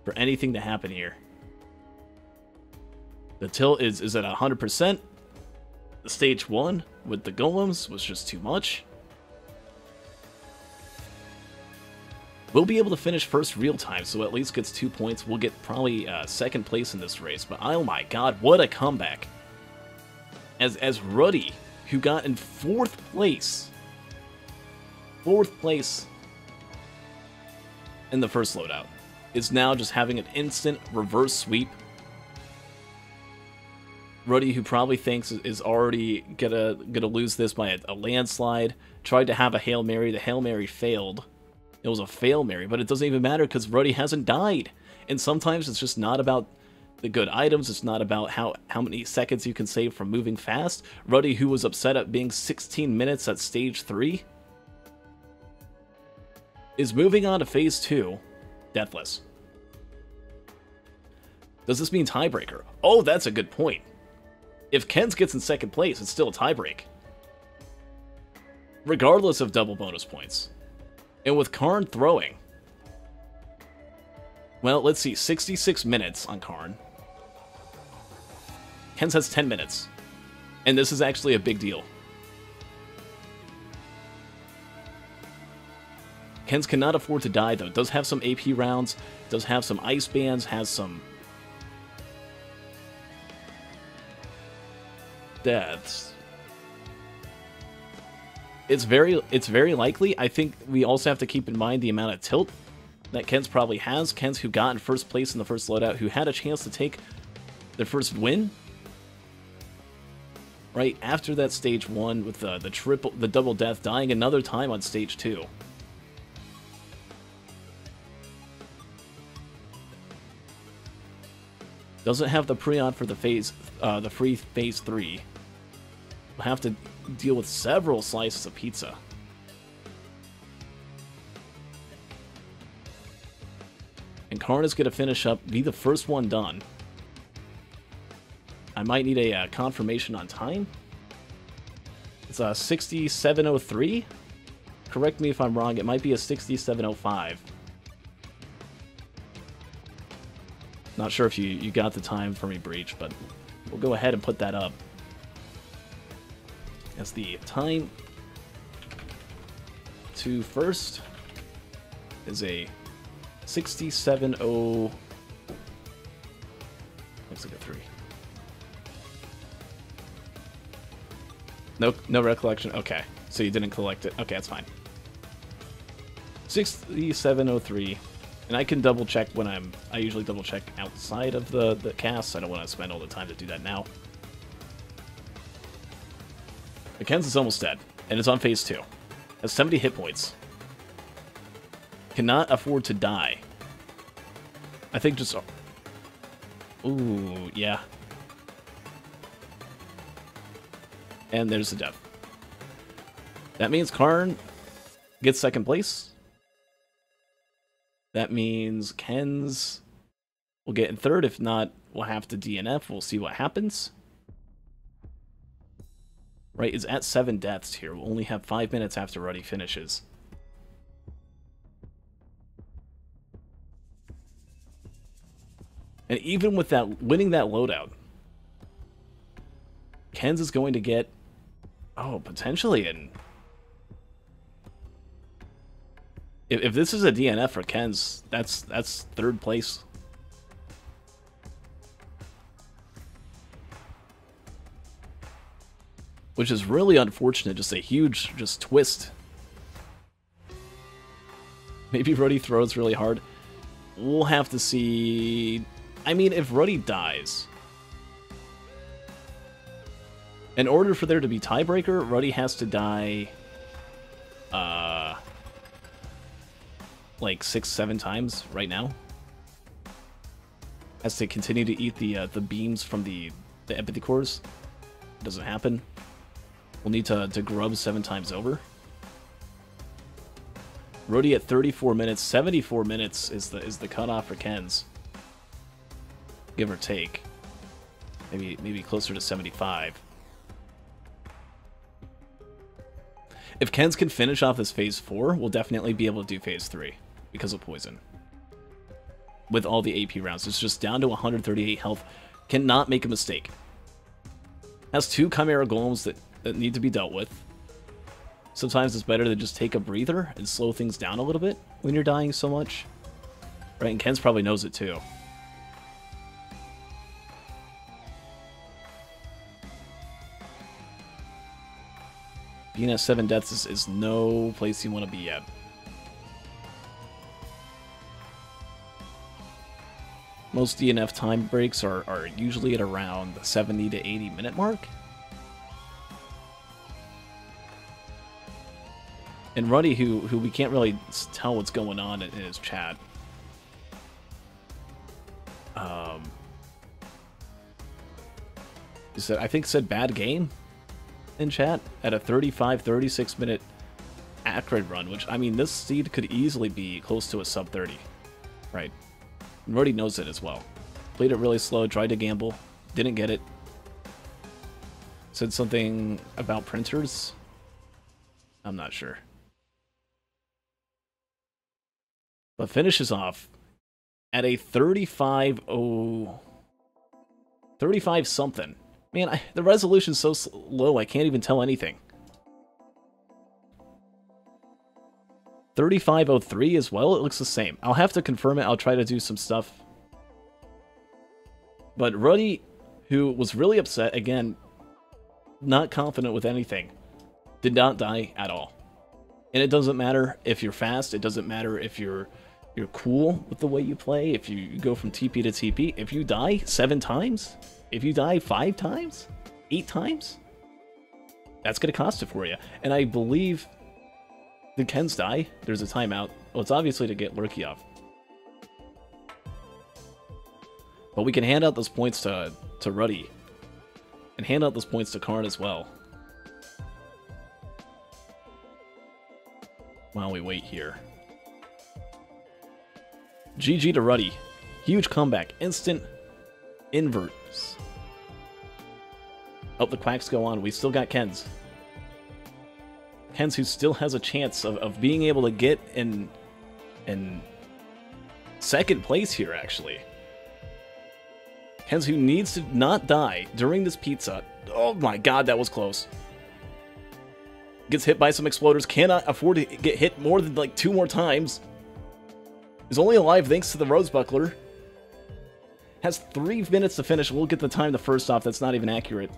for anything to happen here. The tilt is at 100%. The stage 1 with the golems was just too much. We'll be able to finish first real time, so at least gets 2 points. We'll get probably second place in this race, but oh my god, what a comeback. As Ruddy, who got in 4th place... 4th place in the first loadout, is now just having an instant reverse sweep. Ruddy, who probably thinks is already gonna lose this by a landslide, tried to have a Hail Mary. The Hail Mary failed. It was a fail Mary, but it doesn't even matter because Ruddy hasn't died. And sometimes it's just not about the good items. It's not about how many seconds you can save from moving fast. Ruddy, who was upset at being 16 minutes at stage 3, is moving on to Phase 2, deathless. Does this mean tiebreaker? Oh, that's a good point. If Ken's gets in 2nd place, it's still a tiebreak. Regardless of double bonus points. And with Karn throwing... Well, let's see, 66 minutes on Karn. Ken's has 10 minutes. And this is actually a big deal. Ken's cannot afford to die, though. Does have some AP rounds, does have some ice bands, has some deaths. It's very likely. I think we also have to keep in mind the amount of tilt that Ken's probably has. Ken's who got in first place in the first loadout, who had a chance to take their first win. Right after that stage 1 with the double death, dying another time on stage 2. Doesn't have the pre-on for the free phase 3. We'll have to deal with several slices of pizza. And Karn is going to finish up, be the first one done. I might need a confirmation on time. It's a 67:03. Correct me if I'm wrong. It might be a 67:05. Not sure if you got the time for me, Breach, but we'll go ahead and put that up. As the time to first is a 67:0. Looks like a 3. No recollection. Okay, so you didn't collect it. Okay, that's fine. 67:03, and I can double check when I usually double check outside of the cast. I don't want to spend all the time to do that now. Ken's is almost dead, and it's on phase 2. Has 70 hit points. Cannot afford to die. I think just... Ooh, yeah. And there's the death. That means Karn gets second place. That means Ken's will get in third. If not, we'll have to DNF. We'll see what happens. Right, it's at 7 deaths here. We'll only have 5 minutes after Ruddy finishes. And even with that, winning that loadout, Ken's is going to get, oh, potentially in... If this is a DNF for Ken's, that's third place. Which is really unfortunate, just a huge twist. Maybe Ruddy throws really hard. We'll have to see... I mean, if Ruddy dies... In order for there to be tiebreaker, Ruddy has to die... like 6-7 times right now. Has to continue to eat the beams from the empathy cores. Doesn't happen. We'll need to grub 7 times over. Ruddy at 34 minutes, 74 minutes is the cutoff for Ken's. Give or take. Maybe closer to 75. If Ken's can finish off this phase 4, we'll definitely be able to do phase 3 because of poison. With all the AP rounds, it's just down to 138 health. Cannot make a mistake. Has 2 Chimera Golems that need to be dealt with. Sometimes it's better to just take a breather and slow things down a little bit when you're dying so much. Right, and Ken's probably knows it too. Being at 7 deaths is no place you want to be at. Most DNF time breaks are usually at around the 70 to 80 minute mark. And Ruddy, who we can't really tell what's going on in his chat. He said, I think said bad game in chat at a 35-36 minute Acrid run, which, I mean, this seed could easily be close to a sub 30, right? And Ruddy knows it as well. Played it really slow, tried to gamble, didn't get it. Said something about printers. I'm not sure. But finishes off at a 35 something. Man, the resolution's so low, I can't even tell anything. 3503 as well, it looks the same. I'll have to confirm it, I'll try to do some stuff. But Ruddy, who was really upset, again, not confident with anything, did not die at all. And it doesn't matter if you're fast, it doesn't matter if you're you're cool with the way you play, if you go from TP to TP, if you die 7 times, if you die 5 times, 8 times, that's going to cost it for you. And I believe... Did Ken's die? There's a timeout. Well, it's obviously to get Lurky off. But we can hand out those points to Ruddy. And hand out those points to Karn as well. While we wait here. GG to Ruddy. Huge comeback. Instant inverts. Oh, the quacks go on. We still got Ken's. Ken's who still has a chance of being able to get in second place here, actually. Ken's who needs to not die during this pizza. Oh my god, that was close. Gets hit by some exploders. Cannot afford to get hit more than like 2 more times. Is only alive thanks to the Rose Buckler. Has 3 minutes to finish. We'll get the time to first off. That's not even accurate.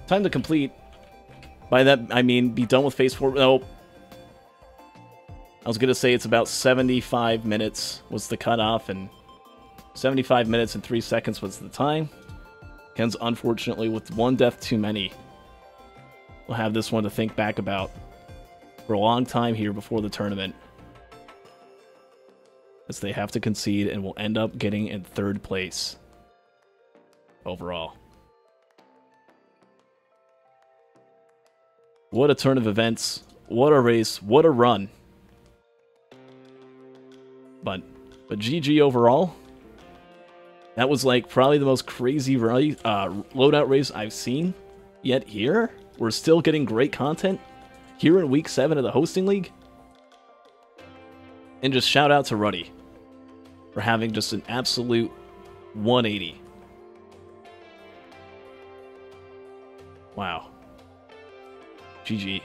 Time to complete. By that, I mean be done with phase 4. No. I was going to say it's about 75 minutes was the cutoff, and 75 minutes and 3 seconds was the time. Ken's unfortunately with 1 death too many. We'll have this one to think back about for a long time here before the tournament. As they have to concede and will end up getting in 3rd place overall. What a turn of events. What a race. What a run. But GG overall. That was like probably the most crazy loadout race I've seen yet here. We're still getting great content here in week 7 of the hosting league. And just shout out to Ruddy for having just an absolute 180. Wow. GG.